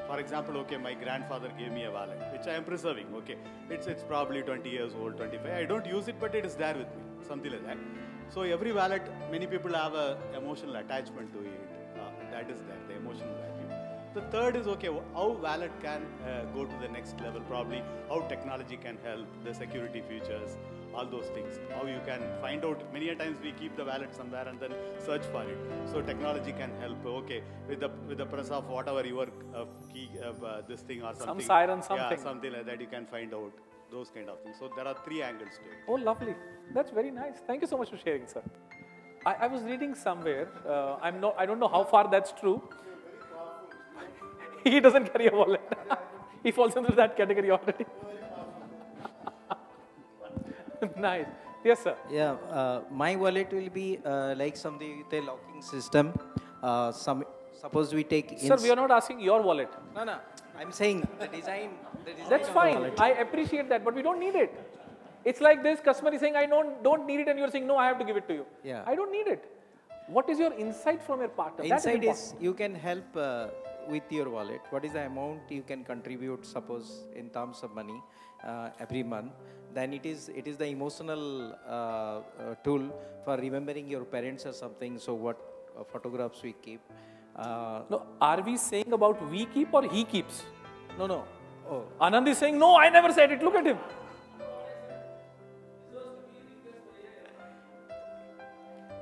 for example, okay, my grandfather gave me a wallet, which I am preserving, okay. It's probably 20 years old, 25. I don't use it, but it is there with me, something like that. So every wallet, many people have a emotional attachment to it. That is there, the emotional value. The third is, okay, how wallet can go to the next level, probably how technology can help, the security features, all those things. How you can find out, many a times we keep the wallet somewhere and then search for it. So technology can help, okay, with the press of whatever your key, this thing or something. Some siren, something. Yeah, something like that, you can find out those kind of things. So there are three angles to it. Oh, lovely. That's very nice. Thank you so much for sharing, sir. I was reading somewhere, I don't know how far that's true. He doesn't carry a wallet. He falls into that category already. Nice. Yes, sir. Yeah, my wallet will be like something with a locking system. Suppose we take. Sir, we are not asking your wallet. No. I'm saying the design. That's fine. I appreciate that, but we don't need it. It's like this customer is saying, I don't need it, and you're saying, no, I have to give it to you. Yeah. I don't need it. What is your insight from your partner? Insight is you can help with your wallet. What is the amount you can contribute, suppose in terms of money, every month? Then it is the emotional tool for remembering your parents or something. So what photographs we keep. No, are we saying about we keep or he keeps? No. Oh. Anand is saying, no, I never said it. Look at him.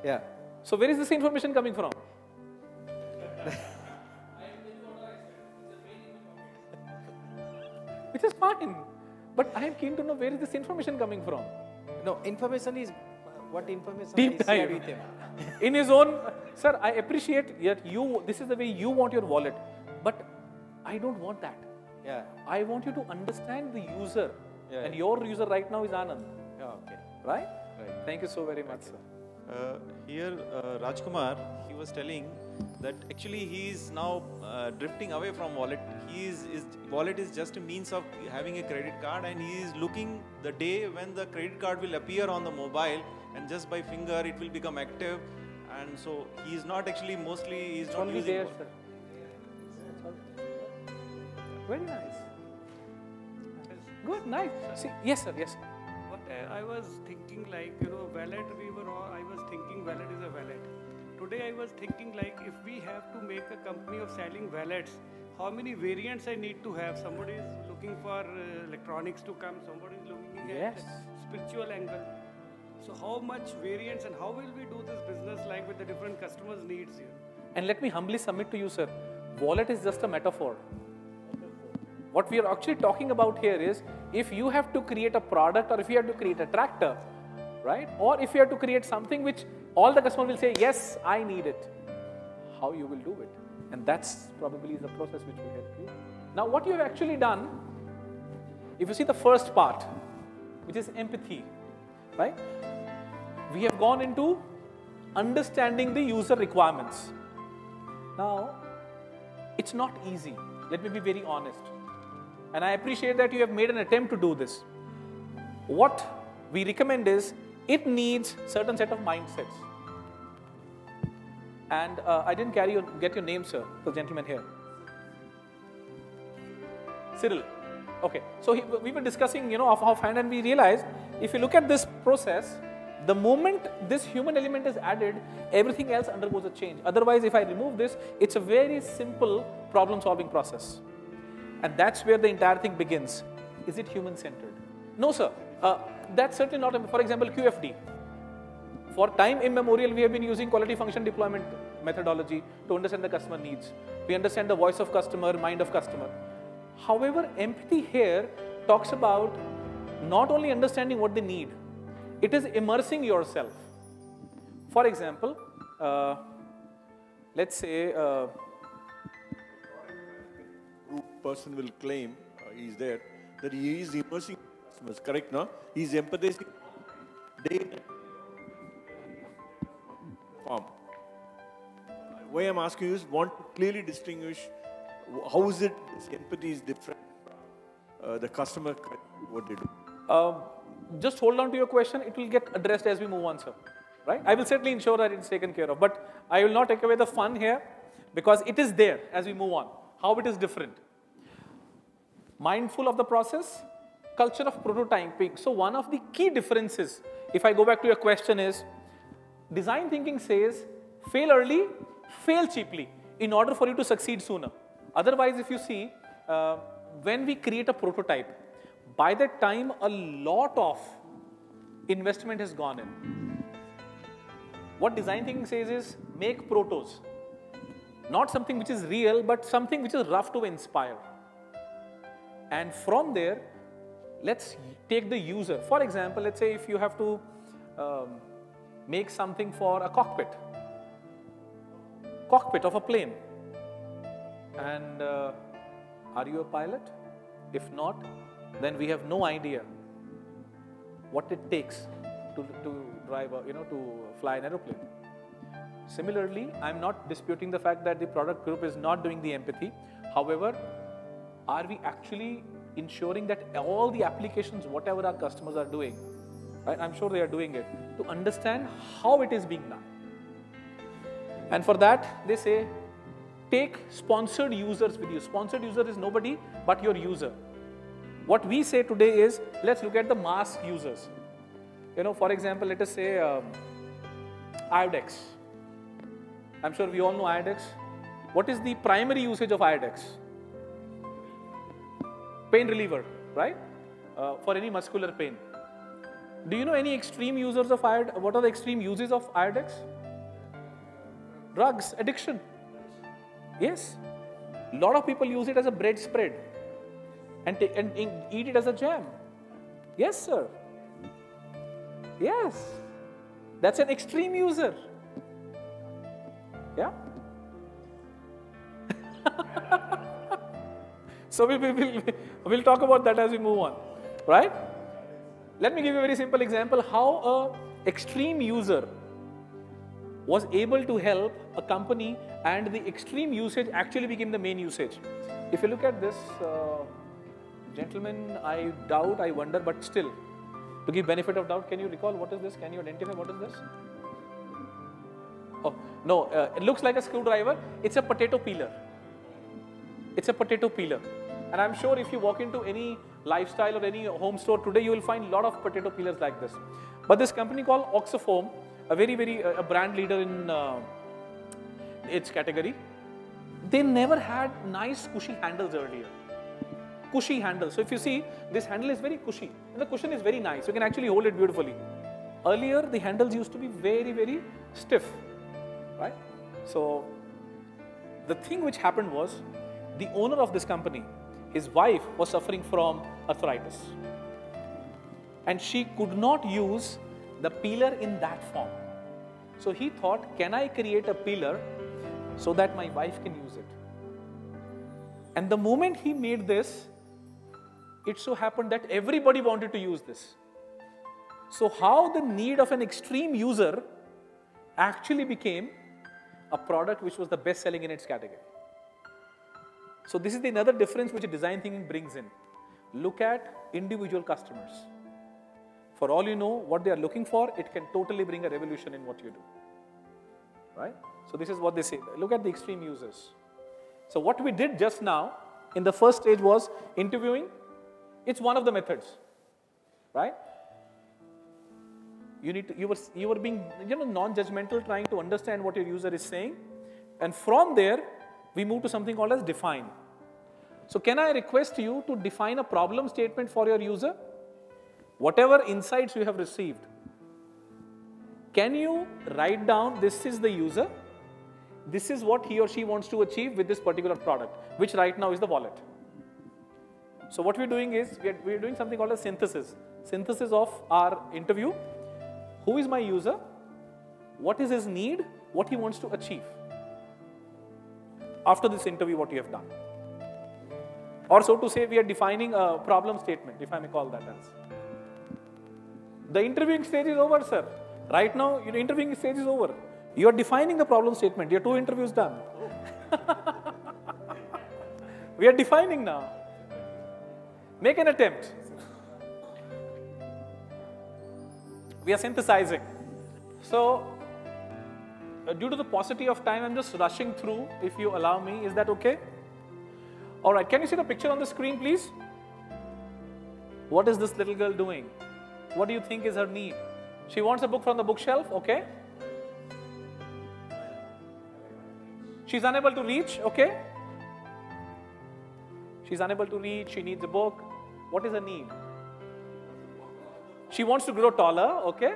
Yeah. So where is this information coming from? Which is fine. But I am keen to know where is this information coming from? No, information is what information Deep is shared dive. with him. In his own, sir, I appreciate that this is the way you want your wallet. But I don't want that. Yeah. I want you to understand the user. Yeah, and yeah. your user right now is Anand. Yeah, okay. Right? Right. Thank you so very much, sir. Here, Rajkumar, he was telling that actually he is now drifting away from wallet. His wallet is just a means of having a credit card, and he is looking the day when the credit card will appear on the mobile, and just by finger it will become active. And so he is not actually he's not Only using there, sir. Very nice. Good, nice. See, yes, sir, yes. What I was thinking, like, wallet, I was thinking wallet is a wallet. Today I was thinking, like, if we have to make a company of selling wallets, how many variants I need to have? Somebody is looking for electronics to come, somebody is looking at spiritual angle. So how much variants and how will we do this business, like, with the different customers' needs here? And let me humbly submit to you, sir, wallet is just a metaphor. What we are actually talking about here is, if you have to create a product, or if you have to create a tractor, right? Or if you have to create something which all the customer will say, yes, I need it, how you will do it. And that's probably the process which we have to. Now, what you have actually done, if you see the first part, which is empathy, right? We have gone into understanding the user requirements. Now, it's not easy. Let me be very honest. And I appreciate that you have made an attempt to do this. What we recommend is, it needs certain set of mindsets. And I didn't get your name, sir, the gentleman here. Cyril. Okay. So we were discussing, of how fine, and we realized, if you look at this process, the moment this human element is added, everything else undergoes a change. Otherwise, if I remove this, it's a very simple problem-solving process. And that's where the entire thing begins. Is it human-centered? No, sir. That's certainly not, for example, QFD. For time immemorial, we have been using quality function deployment methodology to understand the customer needs. We understand the voice of customer, mind of customer. However, empathy here talks about not only understanding what they need, it is immersing yourself. For example, let's say person will claim, he is there, that he is immersing customers, correct, no? He is empathizing data form. Why I'm asking you is want to clearly distinguish how is it this empathy is different. The customer, what they do. Just hold on to your question. It will get addressed as we move on, sir. Right? I will certainly ensure that it's taken care of. But I will not take away the fun here because it is there as we move on. How it is different. Mindful of the process, culture of prototyping. So one of the key differences, if I go back to your question, is design thinking says fail early, fail cheaply in order for you to succeed sooner. Otherwise, if you see, when we create a prototype, by that time a lot of investment has gone in. What design thinking says is make protos. Not something which is real, but something which is rough to inspire. And from there, let's take the user. For example, let's say if you have to make something for a cockpit of a plane. And are you a pilot? If not, then we have no idea what it takes to drive, to fly an aeroplane. Similarly, I'm not disputing the fact that the product group is not doing the empathy. However, are we actually ensuring that all the applications, whatever our customers are doing, right? I'm sure they are doing it, to understand how it is being done. And for that, they say, take sponsored users with you. Sponsored user is nobody but your user. What we say today is, let's look at the mass users. For example, let us say Iodex. I'm sure we all know Iodex. What is the primary usage of Iodex? Pain reliever, right? For any muscular pain. Do you know any extreme users of Iodex? What are the extreme uses of Iodex? Drugs, addiction. Yes. A lot of people use it as a bread spread and eat it as a jam. Yes, sir. Yes. That's an extreme user. Yeah. So we'll talk about that as we move on, right? Let me give you a very simple example how an extreme user was able to help a company and the extreme usage actually became the main usage. If you look at this, gentlemen, I doubt, I wonder, but still, to give benefit of doubt, can you recall what is this? Can you identify what is this? Oh, no, it looks like a screwdriver. It's a potato peeler. It's a potato peeler. And I'm sure if you walk into any lifestyle or any home store today, you will find a lot of potato peelers like this. But this company called Oxofoam, a brand leader in its category, they never had nice cushy handles earlier. Cushy handles. So if you see, this handle is very cushy. And the cushion is very nice. You can actually hold it beautifully. Earlier, the handles used to be very, very stiff. Right? So the thing which happened was, the owner of this company, his wife was suffering from arthritis. And she could not use the peeler in that form. So he thought, can I create a peeler so that my wife can use it? And the moment he made this, it so happened that everybody wanted to use this. So how the need of an extreme user actually became a product which was the best selling in its category. So this is another difference which design thinking brings in. Look at individual customers. For all you know, what they are looking for, it can totally bring a revolution in what you do. Right? So this is what they say. Look at the extreme users. So what we did just now in the first stage was interviewing. It's one of the methods. Right? You were being non-judgmental, trying to understand what your user is saying. And from there, we move to something called as define. So can I request you to define a problem statement for your user? Whatever insights you have received, can you write down, this is the user, this is what he or she wants to achieve with this particular product, which right now is the wallet. So what we're doing is, we're doing something called a synthesis. Synthesis of our interview. Who is my user? What is his need? What he wants to achieve? After this interview, what you have done. Or so to say, we are defining a problem statement, if I may call that as. The interviewing stage is over, sir. Right now, your interviewing stage is over. You are defining the problem statement. Your 2 interviews done. We are defining now. Make an attempt. We are synthesizing. So, due to the paucity of time, I'm just rushing through, if you allow me. Is that okay? All right, can you see the picture on the screen, please? What is this little girl doing? What do you think is her need? She wants a book from the bookshelf, okay? She's unable to reach, okay? She's unable to reach, she needs a book. What is her need? She wants to grow taller, okay?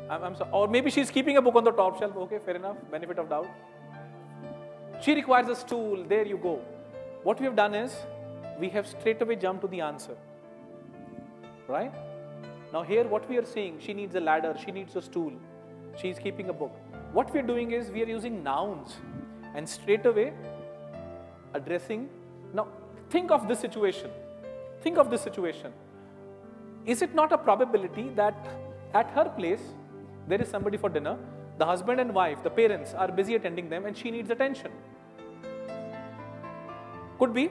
I'm sorry. Or maybe she's keeping a book on the top shelf, okay, fair enough, benefit of doubt. She requires a stool, there you go. What we have done is, we have straight away jumped to the answer. Right? Now here what we are seeing, she needs a ladder, she needs a stool, she is keeping a book. What we are doing is, we are using nouns and straight away addressing. Now think of this situation. Think of this situation. Is it not a probability that at her place, there is somebody for dinner, the husband and wife, the parents are busy attending them and she needs attention? Could be.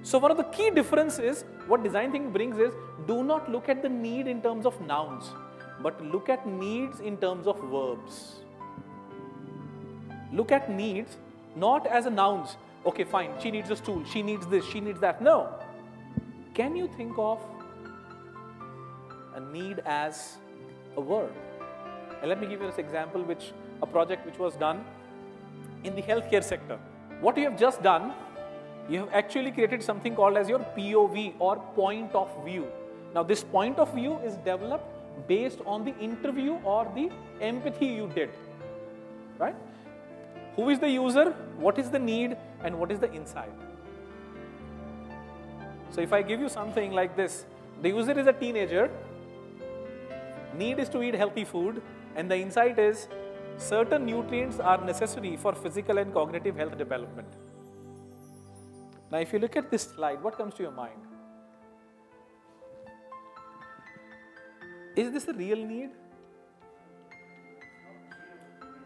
So one of the key differences, what design thinking brings is, do not look at the need in terms of nouns, but look at needs in terms of verbs. Look at needs not as a nouns. Okay, fine, she needs a stool, she needs this, she needs that. No. Can you think of a need as a verb? And let me give you this example, a project which was done in the healthcare sector. What you have just done, you have actually created something called as your POV, or point of view. Now this point of view is developed based on the interview or the empathy you did. Right? Who is the user? What is the need? And what is the insight? So if I give you something like this, the user is a teenager, need is to eat healthy food, and the insight is certain nutrients are necessary for physical and cognitive health development. Now if you look at this slide, what comes to your mind? Is this a real need?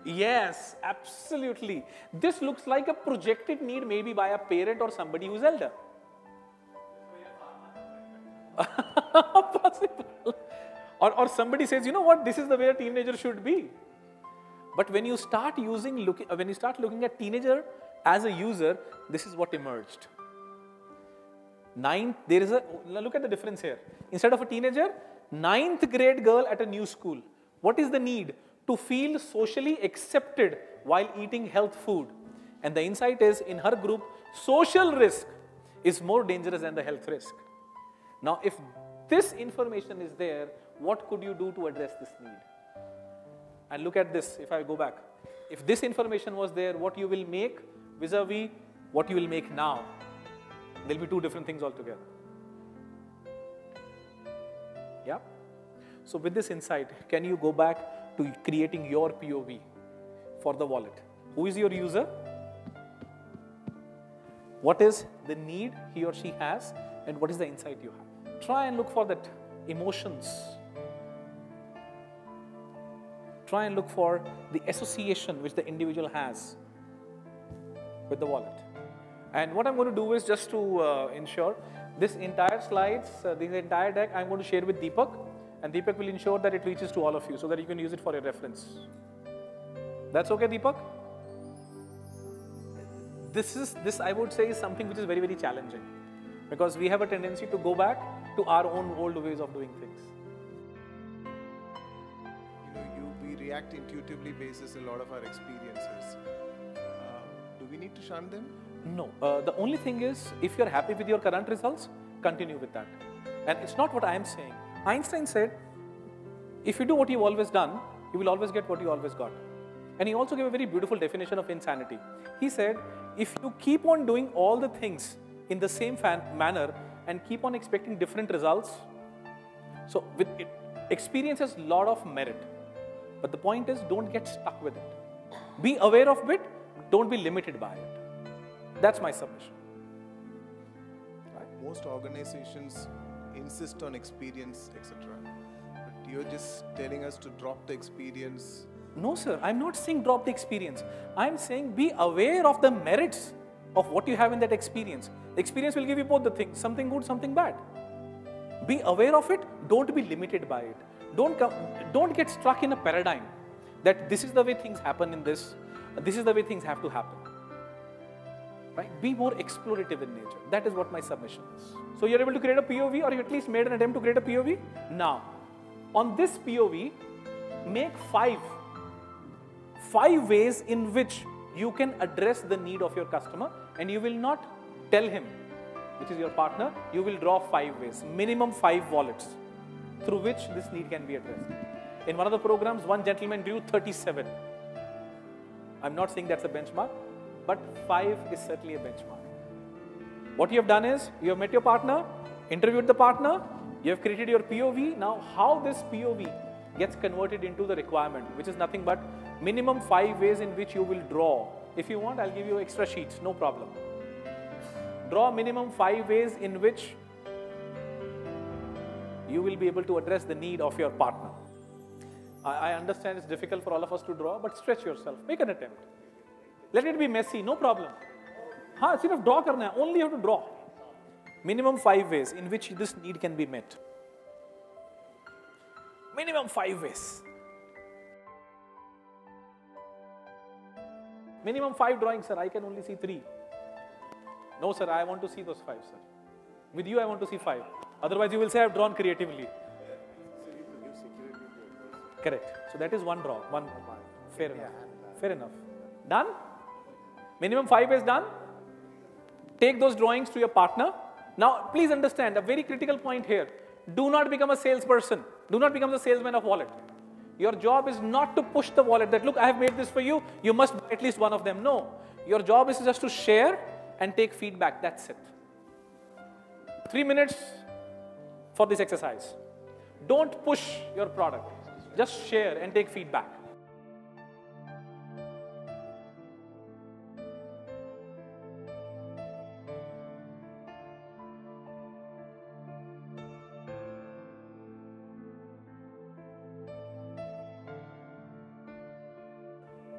Yes, absolutely. This looks like a projected need, maybe by a parent or somebody who's elder. Possible. Or somebody says, you know what, this is the way a teenager should be. But when you start looking at teenager as a user, this is what emerged. Look at the difference here. Instead of a teenager, 9th grade girl at a new school. What is the need? To feel socially accepted while eating health food. And the insight is, in her group, social risk is more dangerous than the health risk. Now, if this information is there, what could you do to address this need? And look at this, if I go back. If this information was there, what you will make vis-a-vis what you will make now, there will be 2 different things altogether. Yeah? So with this insight, can you go back to creating your POV for the wallet? Who is your user? What is the need he or she has? And what is the insight you have? Try and look for that emotions. Try and look for the association which the individual has with the wallet. And what I'm going to do is, just to ensure this entire slides, this entire deck, I'm going to share with Deepak, and Deepak will ensure that it reaches to all of you so that you can use it for your reference. That's okay, Deepak? This I would say is something which is very, very challenging, because we have a tendency to go back to our own old ways of doing things. We react intuitively basis a lot of our experiences. Do we need to shun them? No. The only thing is, if you're happy with your current results, continue with that. And it's not what I am saying. Einstein said, if you do what you've always done, you will always get what you always got. And he also gave a very beautiful definition of insanity. He said, if you keep on doing all the things in the same manner and keep on expecting different results, so with it, experience has a lot of merit. But the point is, don't get stuck with it. Be aware of it, don't be limited by it. That's my submission. Right. Most organizations insist on experience, etc. But you're just telling us to drop the experience. No, sir. I'm not saying drop the experience. I'm saying be aware of the merits of what you have in that experience. The experience will give you both the things, something good, something bad. Be aware of it. Don't be limited by it. Don't get stuck in a paradigm that this is the way things happen in this. This is the way things have to happen. Right? Be more explorative in nature. That is what my submission is. So you're able to create a POV, or you at least made an attempt to create a POV. Now, on this POV, make five ways in which you can address the need of your customer, and you will not tell him, which is your partner, you will draw 5 ways, minimum 5 wallets through which this need can be addressed. In one of the programs, one gentleman drew 37. I'm not saying that's a benchmark, but 5 is certainly a benchmark. What you have done is, you have met your partner, interviewed the partner, you have created your POV. Now, how this POV gets converted into the requirement, which is nothing but minimum 5 ways in which you will draw. If you want, I'll give you extra sheets, no problem. Draw minimum 5 ways in which you will be able to address the need of your partner. I understand it's difficult for all of us to draw, but stretch yourself. Make an attempt. Let it be messy, no problem. Sirf draw karna hai, only you have to draw. Minimum 5 ways in which this need can be met. Minimum 5 ways. Minimum 5 drawings, sir. I can only see 3. No, sir, I want to see those 5, sir. With you, I want to see 5. Otherwise, you will say I have drawn creatively. Correct. So that is one draw. One. Fair enough. Fair enough. Done? Minimum 5 is done. Take those drawings to your partner. Now, please understand a very critical point here. Do not become a salesperson. Do not become the salesman of wallet. Your job is not to push the wallet that, look, I have made this for you. You must buy at least one of them. No. Your job is just to share and take feedback. That's it. 3 minutes for this exercise. Don't push your product. Just share and take feedback.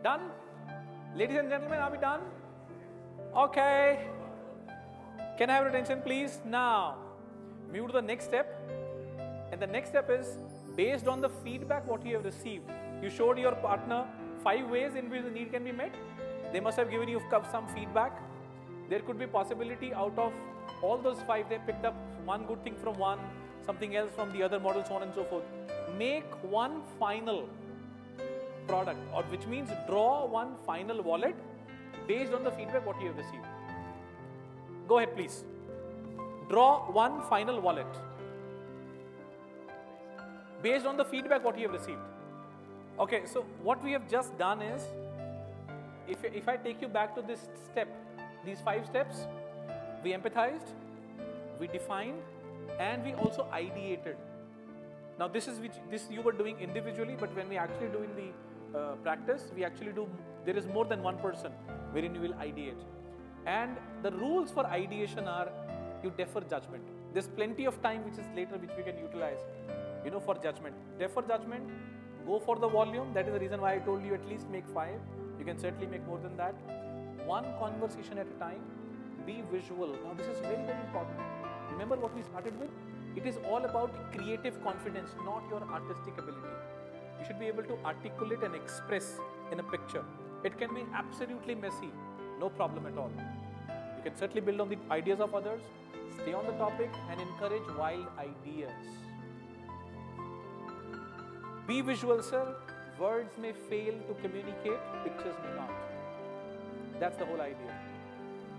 Done? Ladies and gentlemen, are we done? Okay. Can I have your attention, please? Now, move to the next step. And the next step is, based on the feedback what you have received, you showed your partner 5 ways in which the need can be met. They must have given you some feedback. There could be possibility out of all those 5, they picked up one good thing from one, something else from the other model, so on and so forth. Make one final product, or which means draw one final wallet based on the feedback what you have received. Go ahead, please. Draw one final wallet based on the feedback what you have received. Okay, so what we have just done is, if I take you back to this step, these 5 steps, we empathized, we defined, and we also ideated. Now this you were doing individually, but when we actually do in the practice, we actually do, there is more than one person wherein you will ideate. And the rules for ideation are, you defer judgment. There's plenty of time which is later which we can utilize, for judgment. Defer judgment, go for the volume. That is the reason why I told you at least make 5. You can certainly make more than that. One conversation at a time, be visual. Now this is very, very important. Remember what we started with? It is all about creative confidence, not your artistic ability. You should be able to articulate and express in a picture. It can be absolutely messy, no problem at all. You can certainly build on the ideas of others, stay on the topic, and encourage wild ideas. Be visual, sir. Words may fail to communicate, pictures may not. That's the whole idea.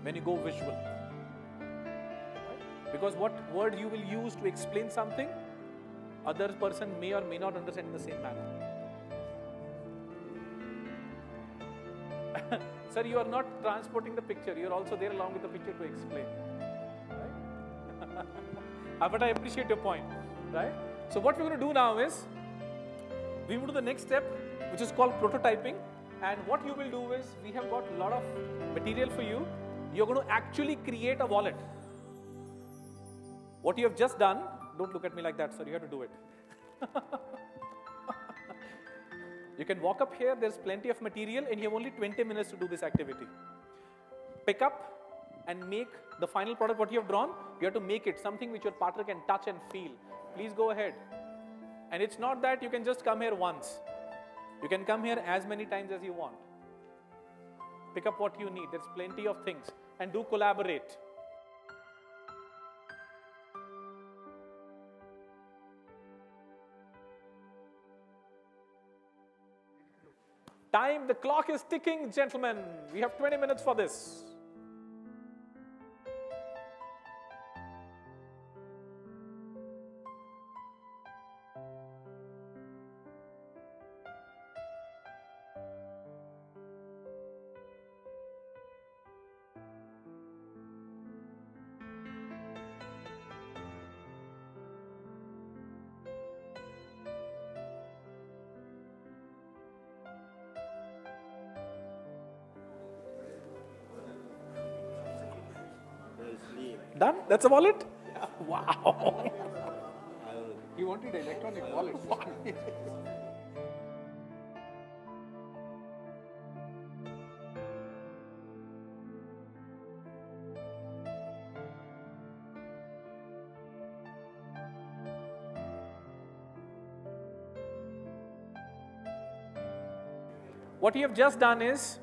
When you go visual. Because what word you will use to explain something, other person may or may not understand in the same manner. Sir, you are not transporting the picture, you are also there along with the picture to explain. Right? But I appreciate your point. Right? So what we're going to do now is, we move to the next step, which is called prototyping. And what you will do is, we have got a lot of material for you. You're going to actually create a wallet. What you have just done, Don't look at me like that, sir. You have to do it. You can walk up here. There's plenty of material, and you have only 20 minutes to do this activity. Pick up and make the final product what you have drawn. You have to make it something which your partner can touch and feel. Please go ahead. And it's not that you can just come here once. You can come here as many times as you want. Pick up what you need. There's plenty of things. And do collaborate. Time, the clock is ticking, gentlemen. We have 20 minutes for this. Done? That's a wallet? Yeah. Wow. He wanted an electronic wallet. What you have just done is,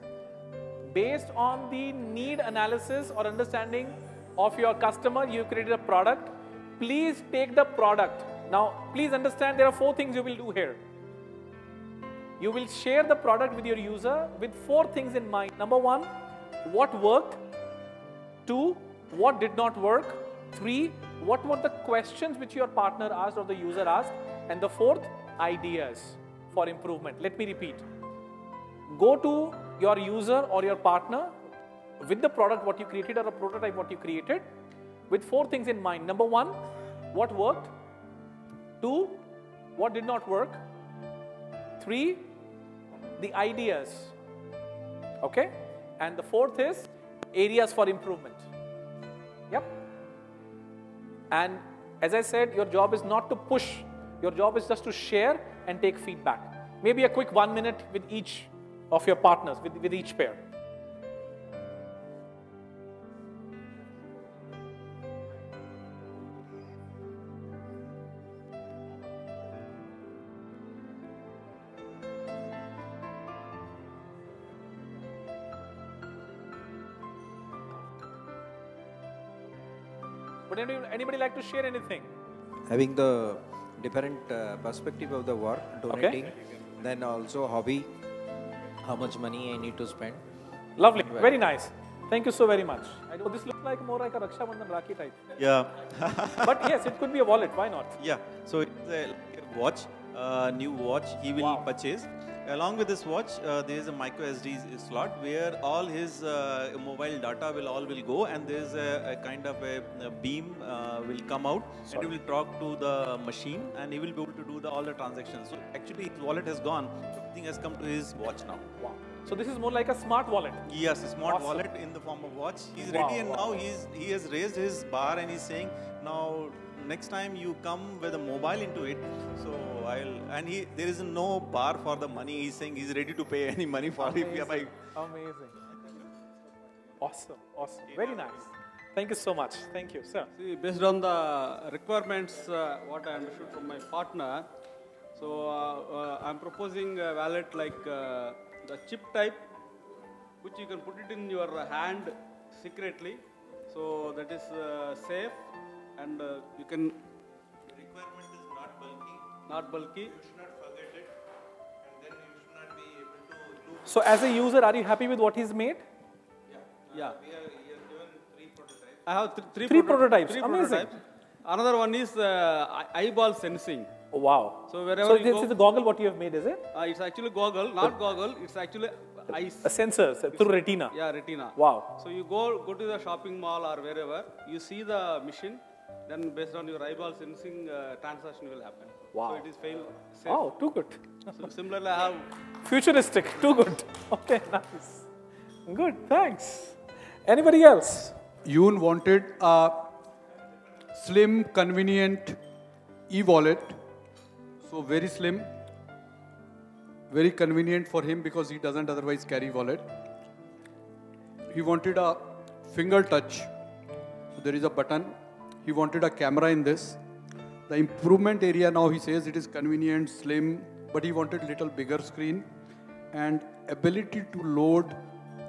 based on the need analysis or understanding of your customer, you created a product. Please take the product. Now, please understand there are 4 things you will do here. You will share the product with your user with 4 things in mind. Number 1, what worked? 2, what did not work? 3, what were the questions which your partner asked or the user asked? And the 4th, ideas for improvement. Let me repeat. Go to your user or your partner with the product what you created or a prototype what you created with 4 things in mind. Number 1, what worked? 2, what did not work? 3, the ideas. Okay? And the 4th is areas for improvement. Yep. And as I said, your job is not to push. Your job is just to share and take feedback. Maybe a quick 1 minute with each of your partners, with each pair. Would anybody like to share anything? Having the different perspective of the work, donating, then also hobby, how much money I need to spend. Lovely, very nice. Thank you so very much. I know this looks like more like a Raksha Bandhan Rakhi type. Yeah. But yes, it could be a wallet, why not? Yeah, so it's a watch, new watch he will purchase. Along with this watch, there is a micro SD slot where all his mobile data will go, and there is a kind of a beam will come out, and he will talk to the machine, and he will be able to do all the transactions. So actually his wallet has gone, everything has come to his watch now. Wow. So this is more like a smart wallet. Yes, a smart wallet in the form of watch. He's ready, and now he has raised his bar, and he's saying, now next time you come with a mobile into it, so there is no bar for the money. He's saying he's ready to pay any money for it. Amazing. Awesome, awesome. Very nice. Thank you so much. Thank you, sir. See, based on the requirements, what I understood from my partner, so I'm proposing a wallet like the chip type, which you can put it in your hand secretly, so that is safe, and you can. The requirement is not bulky. Not bulky. You should not forget it, and then you should not be able to look. So as a user, are you happy with what he's made? Yeah. He has given 3 prototypes. I have three prototypes. Three Amazing. prototypes. Another one is eyeball sensing. Oh, wow. So wherever so you this go, is the goggle what you have made, is it? It's actually goggle, not goggle. It's actually eyes. A sensor through retina. Yeah, retina. Wow. So you go to the shopping mall or wherever, you see the machine, then based on your eyeball sensing, transaction will happen. Wow. So it is safe. Oh, too good. So similarly, I have futuristic. Too good. Okay, nice. Good. Thanks. Anybody else? Yoon wanted a slim, convenient e-wallet. So very slim, very convenient for him because he doesn't otherwise carry wallet. He wanted a finger touch. So there is a button. He wanted a camera in this. The improvement area now, he says it is convenient, slim, but he wanted little bigger screen and ability to load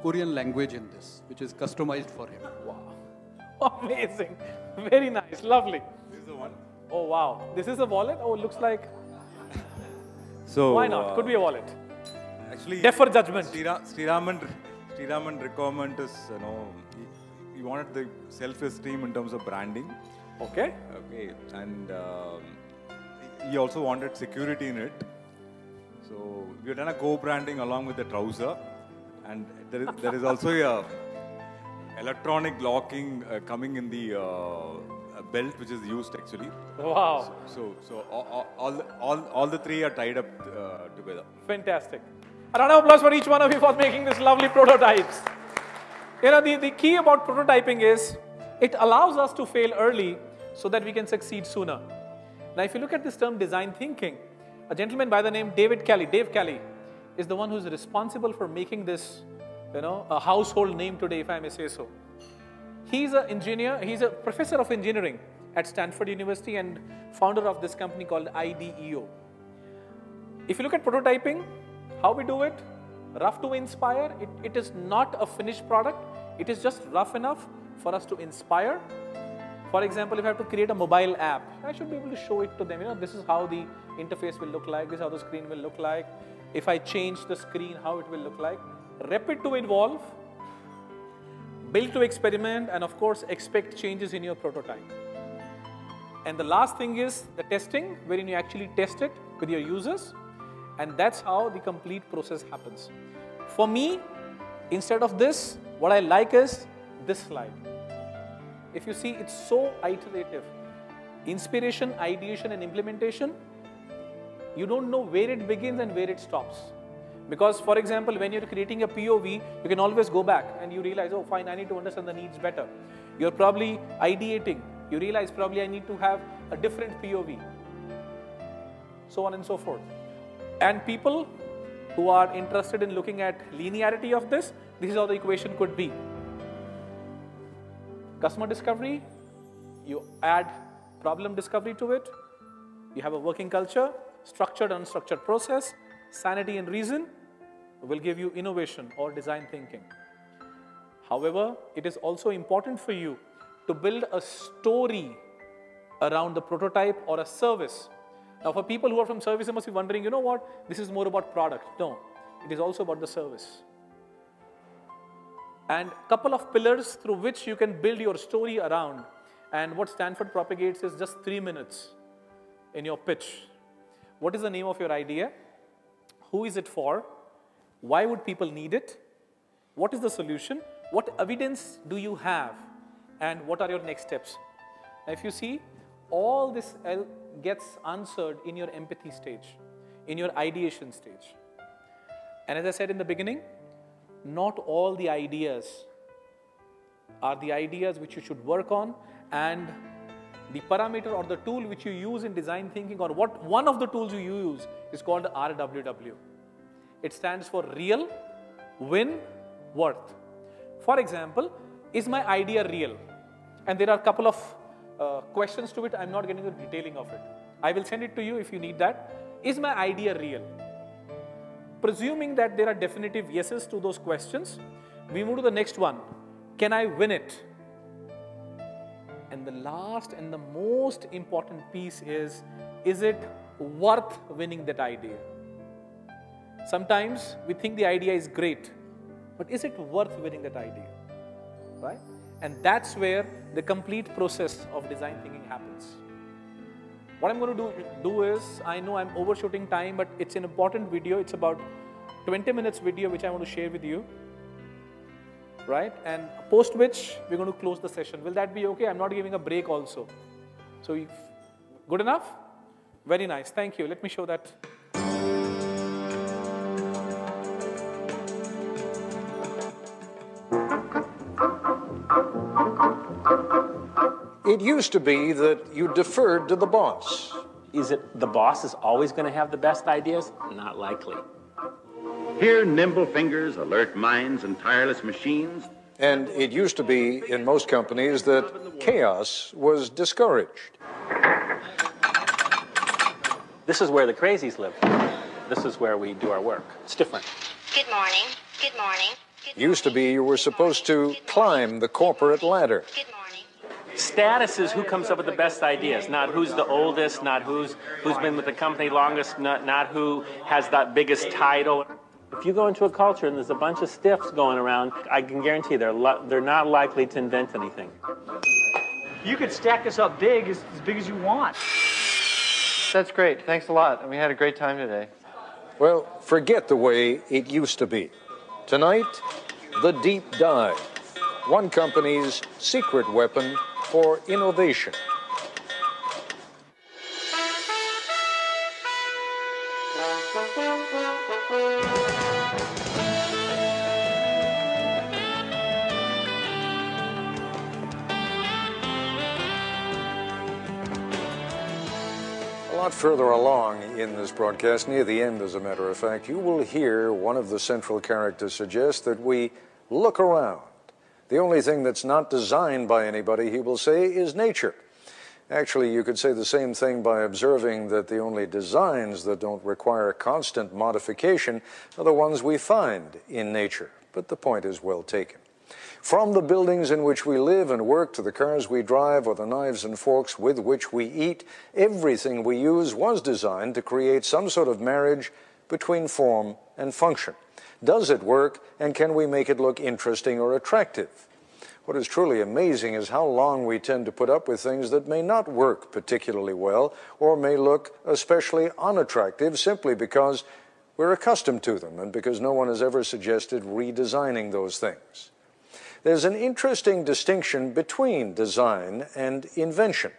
Korean language in this, which is customized for him. Wow. Amazing. Very nice. Lovely. This is the one. Oh, wow. This is a wallet? Oh, it looks like... So why not? Could be a wallet. Actually, defer judgment. Sriraman requirement is, he wanted the self-esteem in terms of branding. Okay. Okay, and he also wanted security in it. So we have done a co-branding along with the trouser, and there is also a electronic locking coming in the belt, which is used actually. Wow. So all the three are tied up together. Fantastic. A round of applause for each one of you for making this lovely prototypes. You know, the key about prototyping is it allows us to fail early so that we can succeed sooner. Now, if you look at this term design thinking, a gentleman by the name Dave Kelly, is the one who's responsible for making this, a household name today, if I may say so. He's an engineer, he's a professor of engineering at Stanford University and founder of this company called IDEO. If you look at prototyping, how we do it, rough to inspire, it is not a finished product, it is just rough enough for us to inspire. For example, if I have to create a mobile app, I should be able to show it to them. This is how the interface will look like, this is how the screen will look like. If I change the screen, how it will look like. Rapid to involve, build to experiment, and of course, expect changes in your prototype. And the last thing is the testing, wherein you actually test it with your users. And that's how the complete process happens. For me, instead of this, what I like is this slide. If you see, it's so iterative. Inspiration, ideation, and implementation, you don't know where it begins and where it stops. Because, for example, when you're creating a POV, you can always go back and you realize, oh, fine, I need to understand the needs better. You're probably ideating. You realize probably I need to have a different POV. So on and so forth. And people who are interested in looking at linearity of this is how the equation could be. Customer discovery, you add problem discovery to it, you have a working culture, structured and unstructured process, sanity and reason will give you innovation or design thinking. However, it is also important for you to build a story around the prototype or a service. Now, for people who are from service, you must be wondering, you know what, this is more about product. No, it is also about the service. And a couple of pillars through which you can build your story around. And what Stanford propagates is just 3 minutes in your pitch. What is the name of your idea? Who is it for? Why would people need it? What is the solution? What evidence do you have? And what are your next steps? Now, if you see, all this gets answered in your empathy stage, in your ideation stage. And as I said in the beginning, not all the ideas are the ideas which you should work on, and the parameter or the tool which you use in design thinking, or one of the tools you use is called RWW. It stands for real, win, worth. For example, is my idea real? And there are a couple of questions to it. I'm not getting the detailing of it. I will send it to you if you need that. Is my idea real? Presuming that there are definitive yeses to those questions, we move to the next one. Can I win it? And the last and the most important piece is it worth winning that idea? Sometimes we think the idea is great, but is it worth winning that idea? Right? And that's where the complete process of design thinking happens. What I'm going to do is, I know I'm overshooting time, but it's an important video. It's about 20 minutes video which I want to share with you. Right? And post which we're going to close the session. Will that be okay? I'm not giving a break also. So, good enough? Very nice. Thank you. Let me show that. It used to be that you deferred to the boss. Is it the boss is always going to have the best ideas? Not likely. Here, nimble fingers, alert minds, and tireless machines. And it used to be in most companies that chaos was discouraged. This is where the crazies live. This is where we do our work. It's different. Good morning. Good morning. Used to be you were supposed to climb the corporate ladder. Status is who comes up with the best ideas, not who's the oldest, not who's been with the company longest, not who has that biggest title. If you go into a culture and there's a bunch of stiffs going around, I can guarantee they're not likely to invent anything. You could stack this up big as big as you want. That's great. Thanks a lot. We had a great time today. Well, forget the way it used to be. Tonight, the deep dive. One company's secret weapon for innovation. A lot further along in this broadcast, near the end as a matter of fact, you will hear one of the central characters suggest that we look around. The only thing that's not designed by anybody, he will say, is nature. Actually, you could say the same thing by observing that the only designs that don't require constant modification are the ones we find in nature. But the point is well taken. From the buildings in which we live and work to the cars we drive or the knives and forks with which we eat, everything we use was designed to create some sort of marriage between form and function. Does it work, and can we make it look interesting or attractive? What is truly amazing is how long we tend to put up with things that may not work particularly well or may look especially unattractive simply because we're accustomed to them and because no one has ever suggested redesigning those things. There's an interesting distinction between design and invention.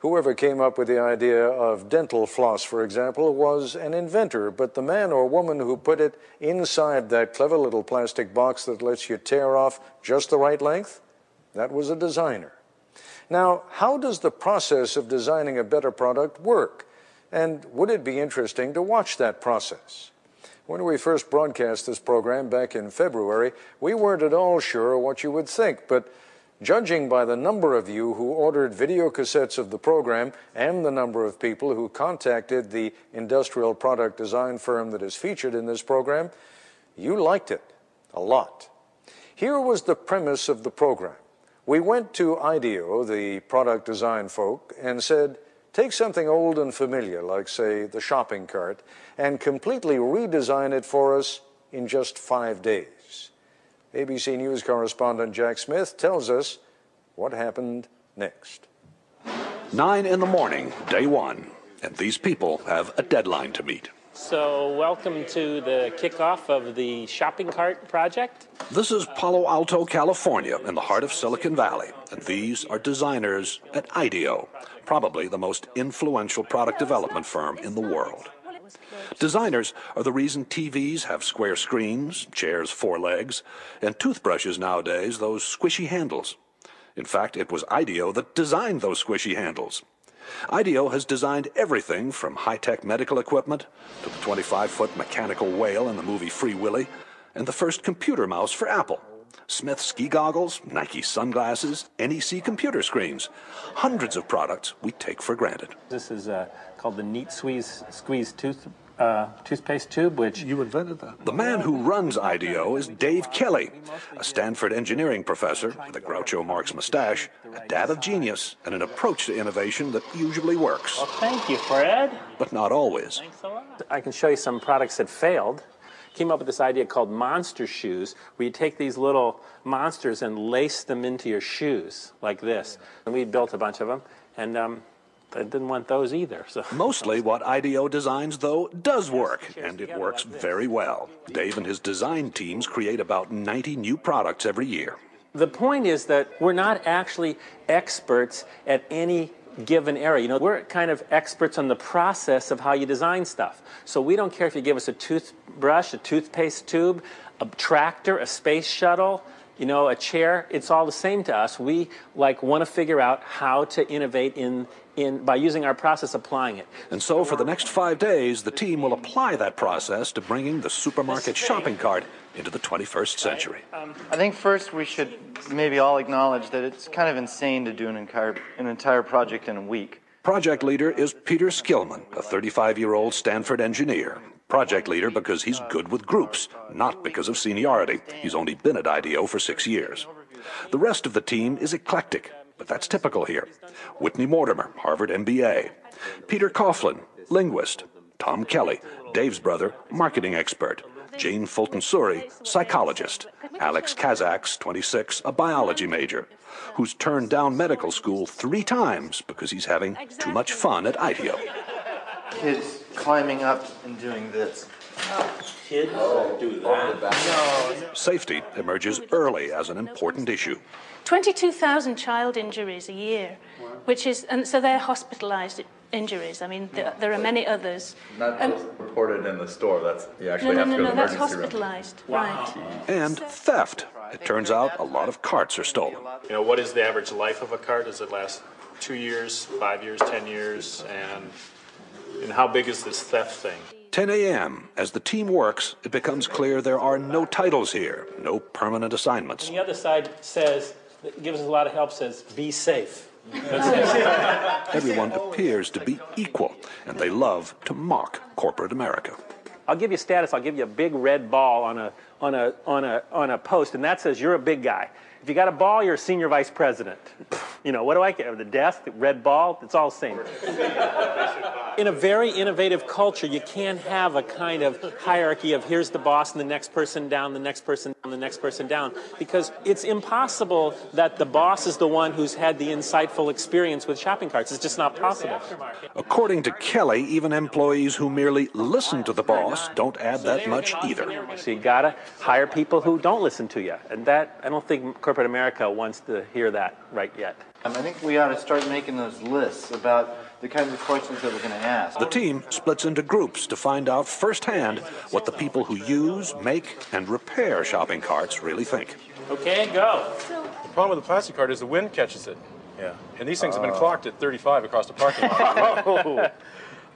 Whoever came up with the idea of dental floss, for example, was an inventor, but the man or woman who put it inside that clever little plastic box that lets you tear off just the right length, that was a designer. Now, how does the process of designing a better product work? And would it be interesting to watch that process? When we first broadcast this program back in February, we weren't at all sure what you would think, but judging by the number of you who ordered video cassettes of the program and the number of people who contacted the industrial product design firm that is featured in this program, you liked it a lot. Here was the premise of the program. We went to IDEO, the product design folk, and said, take something old and familiar, like, say, the shopping cart, and completely redesign it for us in just 5 days. ABC News correspondent Jack Smith tells us what happened next. 9 in the morning, day one, and these people have a deadline to meet. So welcome to the kickoff of the shopping cart project. This is Palo Alto, California, in the heart of Silicon Valley, and these are designers at IDEO, probably the most influential product development firm in the world. Designers are the reason TVs have square screens, chairs 4 legs, and toothbrushes nowadays those squishy handles. In fact, it was IDEO that designed those squishy handles. IDEO has designed everything from high-tech medical equipment to the 25-foot mechanical whale in the movie Free Willy and the first computer mouse for Apple. Smith ski goggles, Nike sunglasses, NEC computer screens. Hundreds of products we take for granted. This is called the Neat Squeeze toothpaste tube, which... You invented that. The man who runs IDEO is Dave Kelly, a Stanford engineering professor with a Groucho Marx mustache, a dad of genius, and an approach to innovation that usually works. Well, thank you, Fred. But not always. Thanks a lot. I can show you some products that failed. Came up with this idea called monster shoes, where you take these little monsters and lace them into your shoes, like this. And we built a bunch of them, and I didn't want those either. So. Mostly what IDEO designs, though, does work, and it works very well. Dave and his design teams create about 90 new products every year. The point is that we're not actually experts at any given area. You know, we're kind of experts on the process of how you design stuff. So we don't care if you give us a toothbrush, a toothpaste tube, a tractor, a space shuttle, you know, a chair, it's all the same to us. We like want to figure out how to innovate by using our process, applying it. And so for the next 5 days, the team will apply that process to bringing the supermarket shopping cart into the 21st century. I think first we should maybe all acknowledge that it's kind of insane to do an entire project in a week. Project leader is Peter Skillman, a 35-year-old Stanford engineer. Project leader because he's good with groups, not because of seniority. He's only been at IDEO for 6 years. The rest of the team is eclectic, but that's typical here. Whitney Mortimer, Harvard MBA. Peter Coughlin, linguist. Tom Kelly, Dave's brother, marketing expert. Jane Fulton-Suri, psychologist. Alex Kazaks, 26, a biology major, who's turned down medical school 3 times because he's having too much fun at IDEO. Kids climbing up and doing this. Kids do that? No. Safety emerges early as an important issue. 22,000 child injuries a year, which is, and so they're hospitalized injuries. I mean, there are many others. Not reported in the store. That's you actually have to go to the that's emergency room. hospitalized, right? And theft. It turns out a lot of carts are stolen. You know, what is the average life of a cart? Does it last 2 years, 5 years, 10 years? And how big is this theft thing? 10 a.m. As the team works, it becomes clear there are no titles here, no permanent assignments. And the other side says, gives us a lot of help, says, be safe. Everyone appears to be equal, and they love to mock corporate America. I'll give you status. I'll give you a big red ball on a post, and that says you're a big guy. If you got a ball, you're a senior vice president. You know, what do I care? The desk, the red ball, it's all the same. In a very innovative culture, you can't have a kind of hierarchy of here's the boss and the next person down, the next person down, the next person down, because it's impossible that the boss is the one who's had the insightful experience with shopping carts. It's just not possible. According to Kelly, even employees who merely listen to the boss don't add that much either. So you gotta hire people who don't listen to you, and that I don't think corporate America wants to hear that right yet. I think we ought to start making those lists about the kinds of questions that we're going to ask. The team splits into groups to find out firsthand what the people who use, make, and repair shopping carts really think. Okay, go. The problem with the plastic cart is the wind catches it. Yeah. And these things have been clocked at 35 across the parking lot. Oh,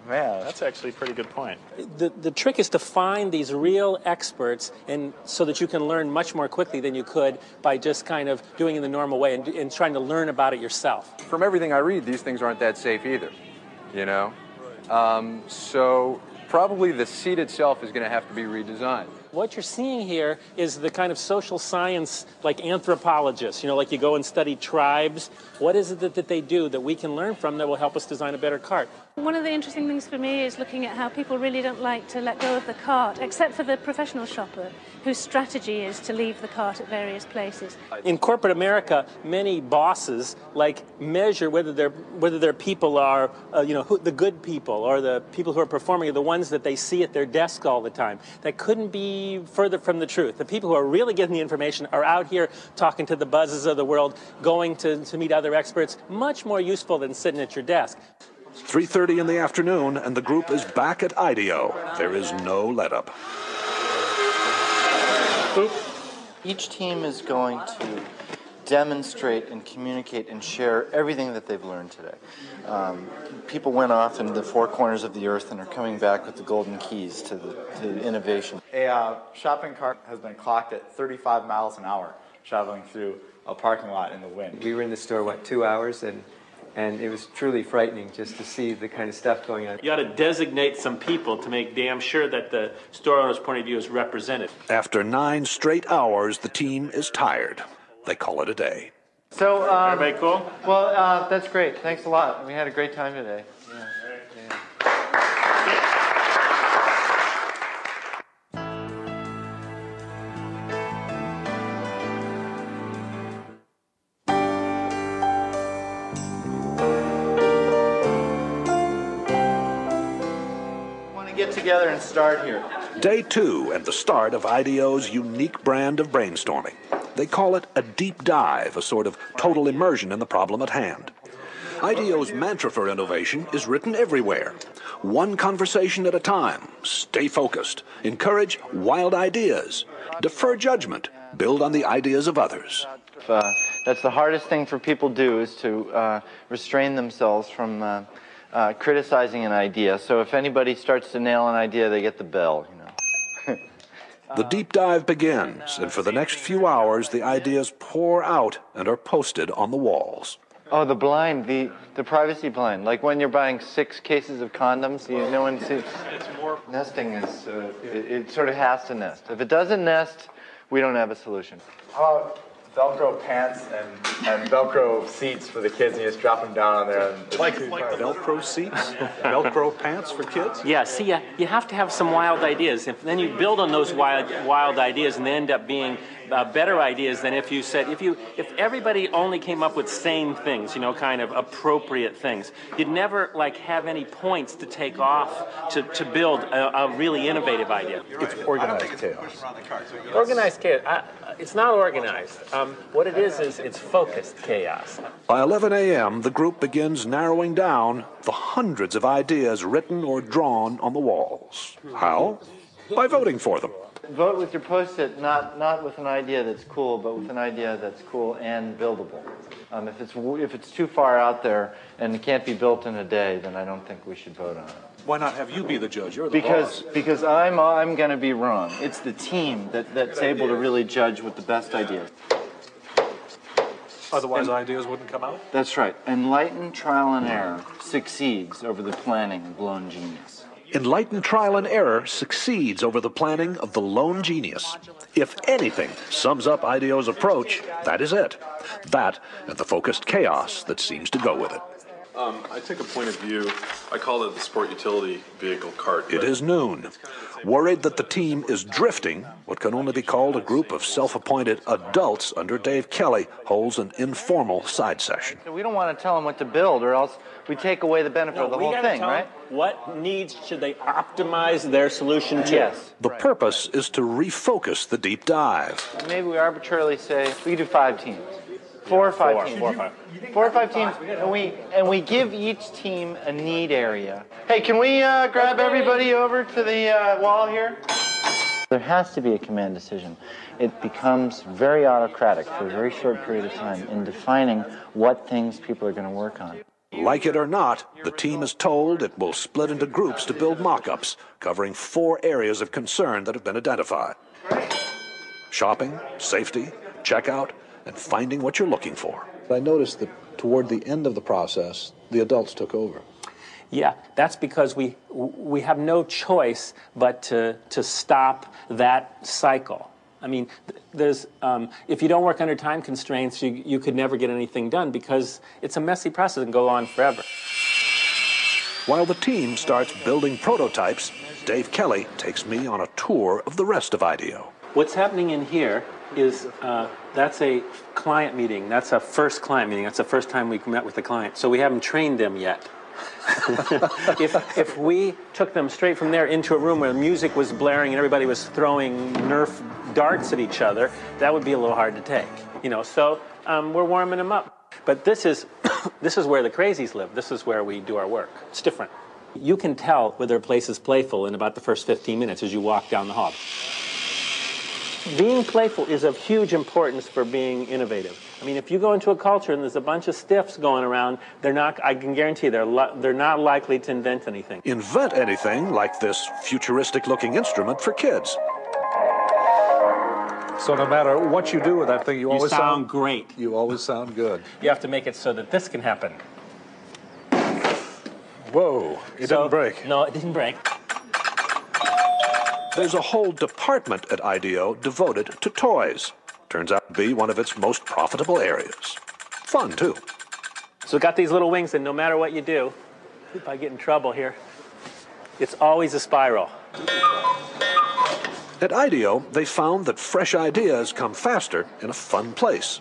man, that's actually a pretty good point. The trick is to find these real experts, and so that you can learn much more quickly than you could by just kind of doing it the normal way and trying to learn about it yourself. From everything I read, these things aren't that safe either, you know? So probably the seat itself is going to have to be redesigned. What you're seeing here is the kind of social science, like anthropologists, you know, like you go and study tribes. What is it that they do that we can learn from that will help us design a better cart? One of the interesting things for me is looking at how people really don't like to let go of the cart, except for the professional shopper, whose strategy is to leave the cart at various places. In corporate America, many bosses measure whether their people are, the good people or the people who are performing are the ones that they see at their desk all the time. That couldn't be further from the truth. The people who are really getting the information are out here talking to the buzzes of the world, going to meet other experts, much more useful than sitting at your desk. 3:30 in the afternoon, and the group is back at IDEO. There is no let-up. Each team is going to demonstrate and communicate and share everything that they've learned today. People went off into the four corners of the earth and are coming back with the golden keys to innovation. A shopping cart has been clocked at 35 miles an hour traveling through a parking lot in the wind. We were in the store, 2 hours, and it was truly frightening just to see the kind of stuff going on. You ought to designate some people to make damn sure that the store owner's point of view is represented. After 9 straight hours, the team is tired. They call it a day. So, everybody cool? Well, that's great. Thanks a lot. We had a great time today. Yeah. Get together and start here. Day 2 and the start of IDEO's unique brand of brainstorming. They call it a deep dive, a sort of total immersion in the problem at hand. IDEO's mantra for innovation is written everywhere. One conversation at a time. Stay focused. Encourage wild ideas. Defer judgment. build on the ideas of others. That's the hardest thing for people to do, is to restrain themselves from criticizing an idea. So if anybody starts to nail an idea, they get the bell, you know. The deep dive begins, and for the next few hours, the ideas pour out and are posted on the walls. Oh, the blind, the privacy blind. Like when you're buying 6 cases of condoms, no one sees. Nesting is, it sort of has to nest. If it doesn't nest, we don't have a solution. How about Velcro pants and Velcro seats for the kids, and you just drop them down on there? And like Velcro seats? Velcro pants for kids? Yeah, see, you have to have some wild ideas. Then you build on those wild ideas, and they end up being better ideas than if you said, if everybody only came up with sane things, you know, kind of appropriate things, you'd never like have any points to take off to build a really innovative idea. It's organized chaos. Organized chaos. It's not organized. What it is it's focused chaos. By 11 a.m., the group begins narrowing down the hundreds of ideas written or drawn on the walls. How? By voting for them. Vote with your Post-it, not with an idea that's cool, but with an idea that's cool and buildable. If it's too far out there and it can't be built in a day, then I don't think we should vote on it. Why not have you be the judge? You're the boss. Because I'm going to be wrong. It's the team that's able to really judge what the best idea is. Otherwise, ideas wouldn't come out? That's right. Enlightened trial and error succeeds over the planning of lone genius. Enlightened trial and error succeeds over the planning of the lone genius. If anything sums up IDEO's approach, that is it. That and the focused chaos that seems to go with it. I take a point of view. I call it the sport utility vehicle cart. It is noon. Worried that the team is drifting, what can only be called a group of self-appointed adults under Dave Kelly holds an informal side session. We don't want to tell them what to build, or else we take away the benefit of the whole thing, right? What needs should they optimize their solution to? Yes. The purpose is to refocus the deep dive. Maybe we arbitrarily say we do 5 teams. 4 or 5 teams. 4 or 5 teams, and we give each team a need area. Hey, can we grab everybody over to the wall here? There has to be a command decision. It becomes very autocratic for a very short period of time in defining what things people are going to work on. Like it or not, the team is told it will split into groups to build mock-ups, covering 4 areas of concern that have been identified. Shopping, safety, checkout, and finding what you're looking for. I noticed that toward the end of the process, the adults took over. Yeah, that's because we have no choice but to stop that cycle. I mean, there's if you don't work under time constraints, you could never get anything done because it's a messy process and go on forever. While the team starts building prototypes, Dave Kelly takes me on a tour of the rest of IDEO. What's happening in here is that's a client meeting. That's a first client meeting. That's the first time we met with the client. So we haven't trained them yet. If we took them straight from there into a room where music was blaring and everybody was throwing Nerf darts at each other, that would be a little hard to take. You know, so we're warming them up. But this is where the crazies live. This is where we do our work. It's different. You can tell whether a place is playful in about the first 15 minutes as you walk down the hall. Being playful is of huge importance for being innovative. I mean, if you go into a culture and there's a bunch of stiffs going around, I can guarantee they're not likely to invent anything. Invent anything like this futuristic-looking instrument for kids. So no matter what you do with that thing, you always sound great. You always sound good. You have to make it so that this can happen. Whoa, it didn't break. No, it didn't break. There's a whole department at IDEO devoted to toys. Turns out to be one of its most profitable areas. Fun, too. So it got these little wings, and no matter what you do, if I get in trouble here, it's always a spiral. At IDEO, they found that fresh ideas come faster in a fun place.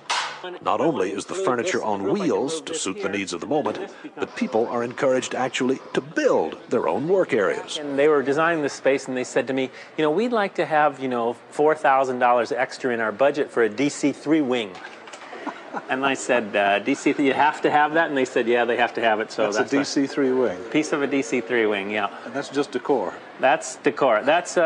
Not only is the furniture on wheels to suit the needs of the moment, but people are encouraged actually to build their own work areas. And they were designing this space and they said to me, you know, we'd like to have, $4,000 extra in our budget for a DC-3 wing. And I said, DC-3, you have to have that? And they said, yeah, they have to have it. So that's a DC-3 wing. Piece of a DC-3 wing, yeah. And that's just decor. That's decor. That's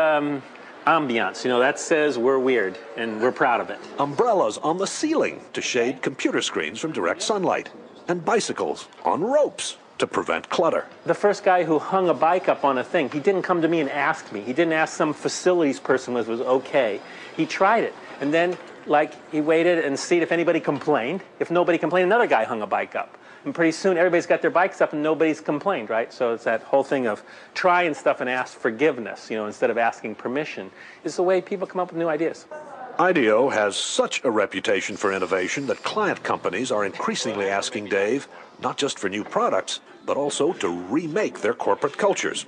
ambiance. You know, that says we're weird and we're proud of it. Umbrellas on the ceiling to shade computer screens from direct sunlight. And bicycles on ropes to prevent clutter. The first guy who hung a bike up on a thing, he didn't come to me and ask me. He didn't ask some facilities person if it was okay. He tried it. And then, he waited and see if anybody complained. If nobody complained, another guy hung a bike up. And pretty soon, everybody's got their bikes up and nobody's complained, right? So it's that whole thing of trying stuff and ask forgiveness, instead of asking permission, is the way people come up with new ideas. IDEO has such a reputation for innovation that client companies are increasingly asking Dave not just for new products, but also to remake their corporate cultures.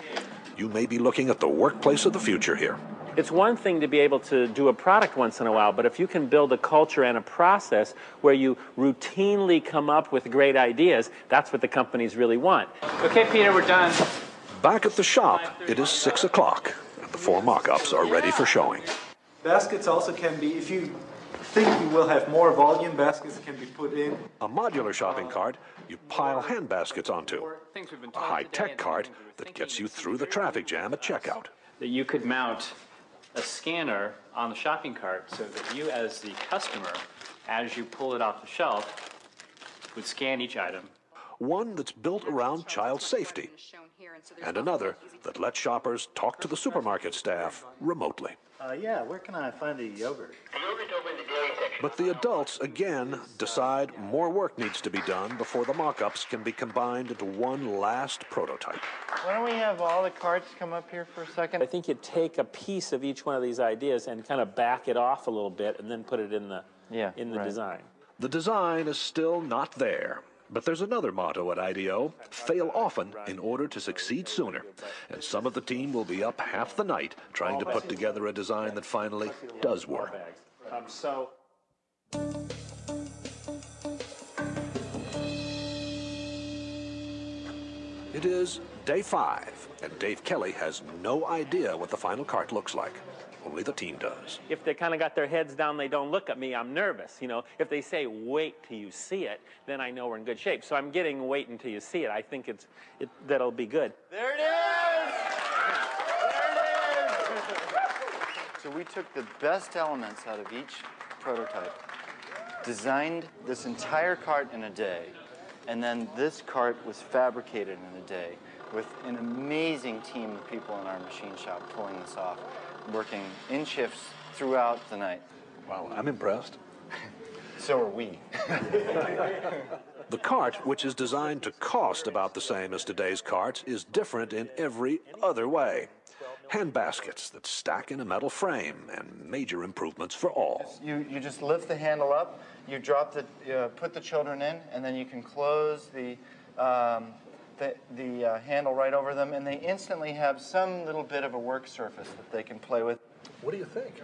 You may be looking at the workplace of the future here. It's one thing to be able to do a product once in a while, but if you can build a culture and a process where you routinely come up with great ideas, that's what the companies really want. Okay, Peter, we're done. Back at the shop, it is 6 o'clock, and the 4 mock-ups are ready for showing. Baskets also can be, if you think you will have more volume, baskets can be put in. A modular shopping cart you pile hand baskets onto. A high-tech cart that gets you through the traffic jam at checkout. That you could mount a scanner on the shopping cart so that you as the customer, as you pull it off the shelf, would scan each item. One that's built around child safety, and another that lets shoppers talk to the supermarket staff remotely. Yeah, where can I find a yogurt? But the adults, again, decide more work needs to be done before the mock-ups can be combined into one last prototype. Why don't we have all the carts come up here for a second? I think you take a piece of each one of these ideas and kind of back it off a little bit and then put it in the design. The design is still not there. But there's another motto at IDEO: fail often in order to succeed sooner. And some of the team will be up half the night trying to put together a design that finally does work. It is day 5, and Dave Kelly has no idea what the final cart looks like. Only the team does. If they kind of got their heads down, they don't look at me, I'm nervous. If they say, wait till you see it, then I know we're in good shape. So I'm getting wait until you see it. I think that'll be good. There it is! There it is! So we took the best elements out of each prototype, designed this entire cart in a day, and then this cart was fabricated in a day with an amazing team of people in our machine shop pulling this off, working in shifts throughout the night. Wow, I'm impressed. So are we. The cart, which is designed to cost about the same as today's carts, is different in every other way. Hand baskets that stack in a metal frame, and major improvements for all. You just lift the handle up, you drop put the children in, and then you can close the handle right over them, and they instantly have some little bit of a work surface that they can play with. What do you think?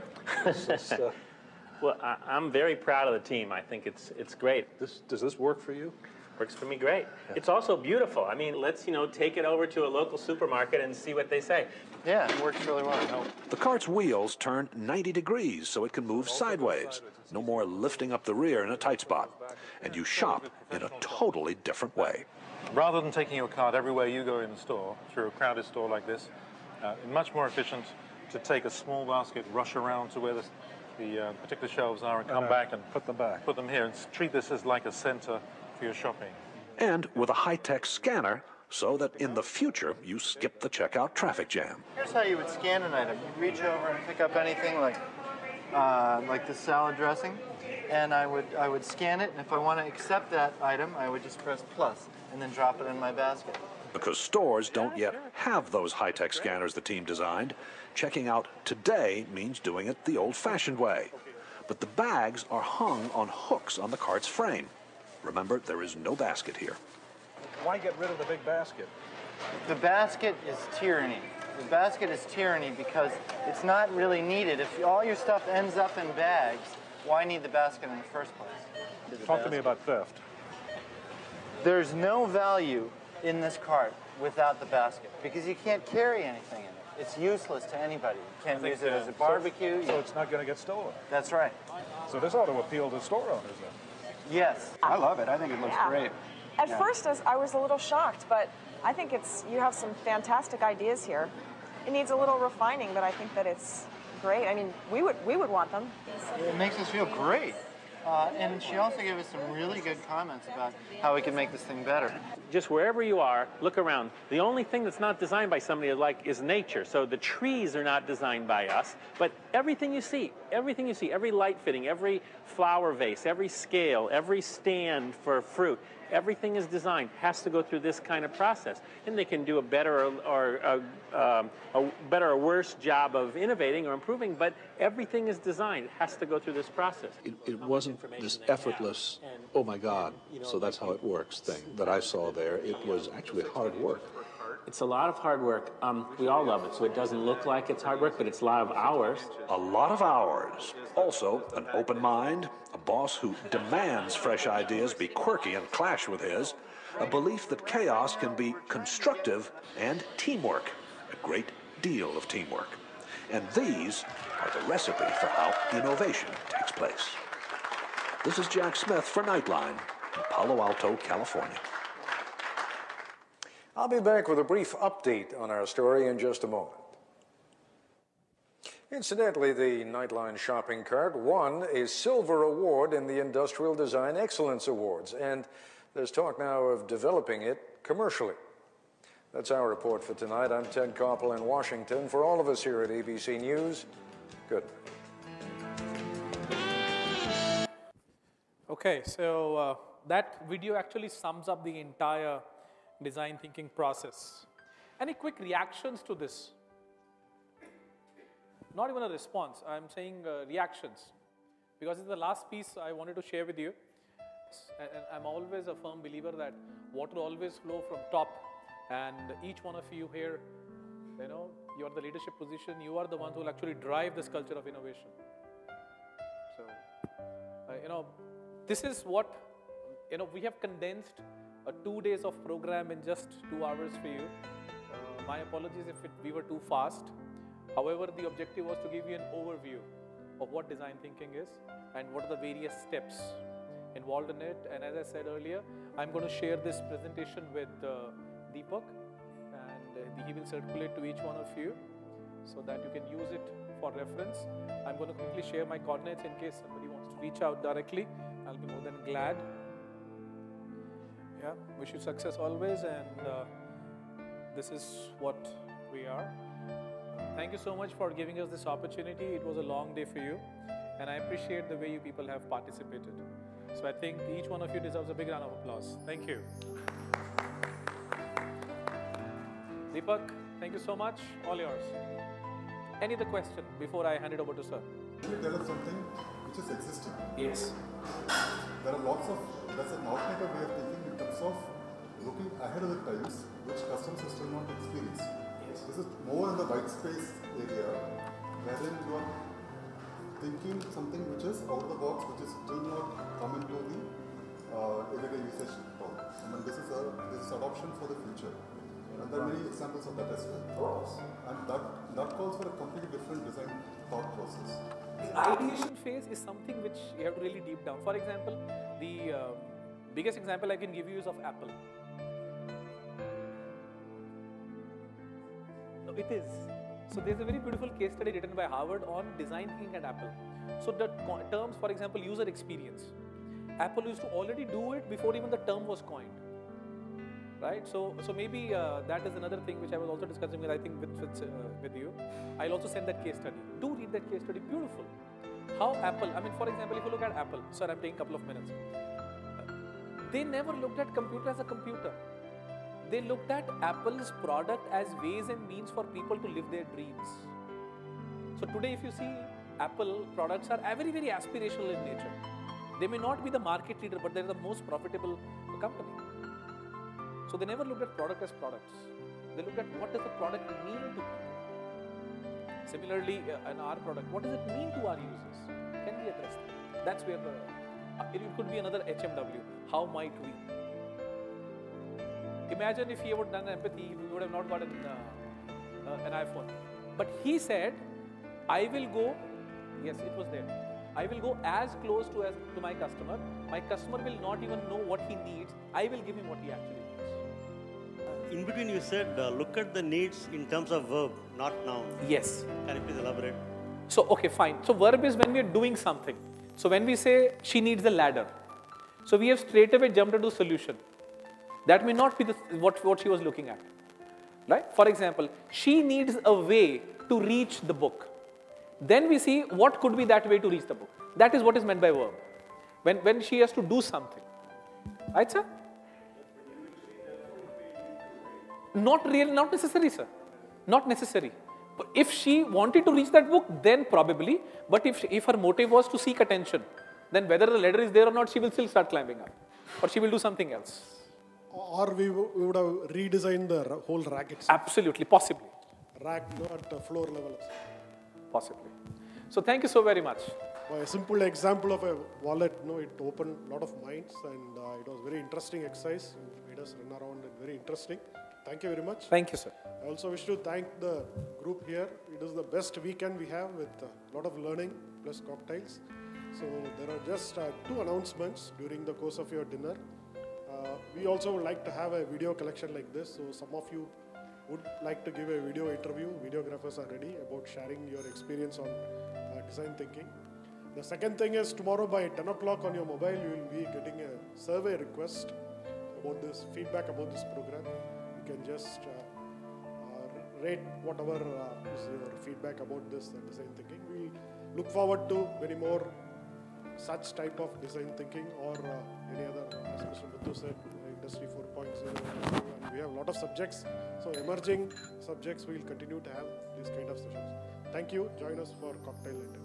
Well, I'm very proud of the team. I think it's great. Does this work for you? Works for me great. Yeah. It's also beautiful. I mean, let's take it over to a local supermarket and see what they say. Yeah, it works really well. The cart's wheels turn 90 degrees so it can move sideways. No more lifting up the rear in a tight spot. And you shop in a totally different way. Rather than taking your cart everywhere you go in the store, through a crowded store like this, it's much more efficient to take a small basket, rush around to where the particular shelves are, and come back and put them here, and treat this as like a center for your shopping. And with a high-tech scanner, so that in the future you skip the checkout traffic jam. Here's how you would scan an item. You'd reach over and pick up anything like the salad dressing, and I would scan it, and if I want to accept that item, I would just press plus and then drop it in my basket. Because stores don't yet have those high-tech scanners the team designed, checking out today means doing it the old-fashioned way. But the bags are hung on hooks on the cart's frame. Remember, there is no basket here. Why get rid of the big basket? The basket is tyranny. The basket is tyranny because it's not really needed. If all your stuff ends up in bags, why need the basket in the first place? Talk to me about theft. There's no value in this cart without the basket because you can't carry anything in it. It's useless to anybody. You can't use it as a barbecue. So it's not going to get stolen. That's right. So this ought to appeal to store owners then. Yes. I love it. I think it looks great. At first, I was a little shocked, but I think you have some fantastic ideas here. It needs a little refining, but I think that it's great. I mean, we would want them. It makes us feel great. And she also gave us some really good comments about how we can make this thing better. Just wherever you are, look around. The only thing that's not designed by somebody is nature. So the trees are not designed by us, but everything you see, every light fitting, every flower vase, every scale, every stand for fruit, everything is designed, has to go through this kind of process. And they can do a better or worse job of innovating or improving, but everything is designed. It has to go through this process. It wasn't this effortless, oh my God, so that's how it works thing that I saw there. It was actually hard work. It's a lot of hard work. We all love it, so it doesn't look like it's hard work, but it's a lot of hours. A lot of hours. Also, an open mind, a boss who demands fresh ideas be quirky and clash with his, a belief that chaos can be constructive, and teamwork, a great deal of teamwork. And these are the recipe for how innovation takes place. This is Jack Smith for Nightline in Palo Alto, California. I'll be back with a brief update on our story in just a moment. Incidentally, the Nightline shopping cart won a silver award in the Industrial Design Excellence Awards, and there's talk now of developing it commercially. That's our report for tonight. I'm Ted Koppel in Washington. For all of us here at ABC News, good night. Okay, so that video actually sums up the entire design thinking process. Any quick reactions to this? Not even a response, I'm saying reactions. Because it's the last piece I wanted to share with you. And I'm always a firm believer that water always flow from top. And each one of you here, you know, you are the leadership position, you are the ones who will actually drive this culture of innovation. So, you know, this is what, you know, we have condensed 2 days of program in just 2 hours for you. My apologies if we were too fast. However, the objective was to give you an overview of what design thinking is and what are the various steps involved in it. And as I said earlier, I'm going to share this presentation with Deepak, and he will circulate to each one of you so that you can use it for reference. I'm going to quickly share my coordinates in case somebody wants to reach out directly. I'll be more than glad. Yeah, wish you success always, and this is what we are. Thank you so much for giving us this opportunity. It was a long day for you, and I appreciate the way you people have participated. So I think each one of you deserves a big round of applause. Thank you. Deepak, thank you so much. All yours. Any other question before I hand it over to sir? Can you tell us something which is existing? Yes. There are lots of, that's an alternative way of thinking in terms of looking ahead of the times which customers are still not experienced. Yes. This is more in the white space area wherein you are thinking something which is out of the box, which is still not come into the everyday usage problem. I mean, this is adoption for the future. And there are many examples of that as well. And that calls for a completely different design thought process. The ideation phase is something which you have to really deep down. For example, the biggest example I can give you is of Apple. No, it is. So there's a very beautiful case study written by Harvard on design thinking at Apple. So the terms, for example, user experience. Apple used to already do it before even the term was coined. Right? So maybe that is another thing which I was also discussing with, I think, with you. I'll also send that case study. Do read that case study. Beautiful. How Apple, I mean, for example, if you look at Apple, sir, I'm taking a couple of minutes. They never looked at computer as a computer. They looked at Apple's product as ways and means for people to live their dreams. So today, if you see, Apple products are very, very aspirational in nature. They may not be the market leader, but they're the most profitable company. So they never looked at product as products. They looked at what does the product mean to people. Similarly, in our product, what does it mean to our users? Can we address that? That's where it could be another HMW. How might we? Imagine if he would have done empathy, we would have not gotten an iPhone. But he said, I will go, yes, it was there. I will go as close to my customer. My customer will not even know what he needs. I will give him what he actually needs. In between you said, look at the needs in terms of verb, not noun. Yes. Can you please elaborate? So, okay, fine. So verb is when we are doing something. So when we say she needs a ladder, so we have straight away jumped into solution. That may not be what she was looking at. Right? For example, she needs a way to reach the book. Then we see what could be that way to reach the book. That is what is meant by verb. When she has to do something. Right, sir? Not necessary, sir. Not necessary. But if she wanted to reach that book, then probably. But if her motive was to seek attention, then whether the ladder is there or not, she will still start climbing up. Or she will do something else. Or we would have redesigned the whole rack itself. Absolutely, possibly. Rack at the floor level. Possibly. So thank you so very much. A simple example of a wallet, it opened a lot of minds, and it was very interesting exercise. It made us run around and very interesting. Thank you very much. Thank you, sir. I also wish to thank the group here. It is the best weekend we have with a lot of learning plus cocktails. So there are just 2 announcements during the course of your dinner. We also would like to have a video collection like this. So some of you would like to give a video interview. Videographers are ready about sharing your experience on design thinking. The second thing is tomorrow by 10 o'clock on your mobile, you will be getting a survey request about this, feedback about this program. You can just rate whatever is your feedback about this design thinking. We look forward to many more such type of design thinking or any other, as Mr. Muthu said, Industry 4.0. And we have a lot of subjects. So emerging subjects, we will continue to have these kind of sessions. Thank you. Join us for cocktail later.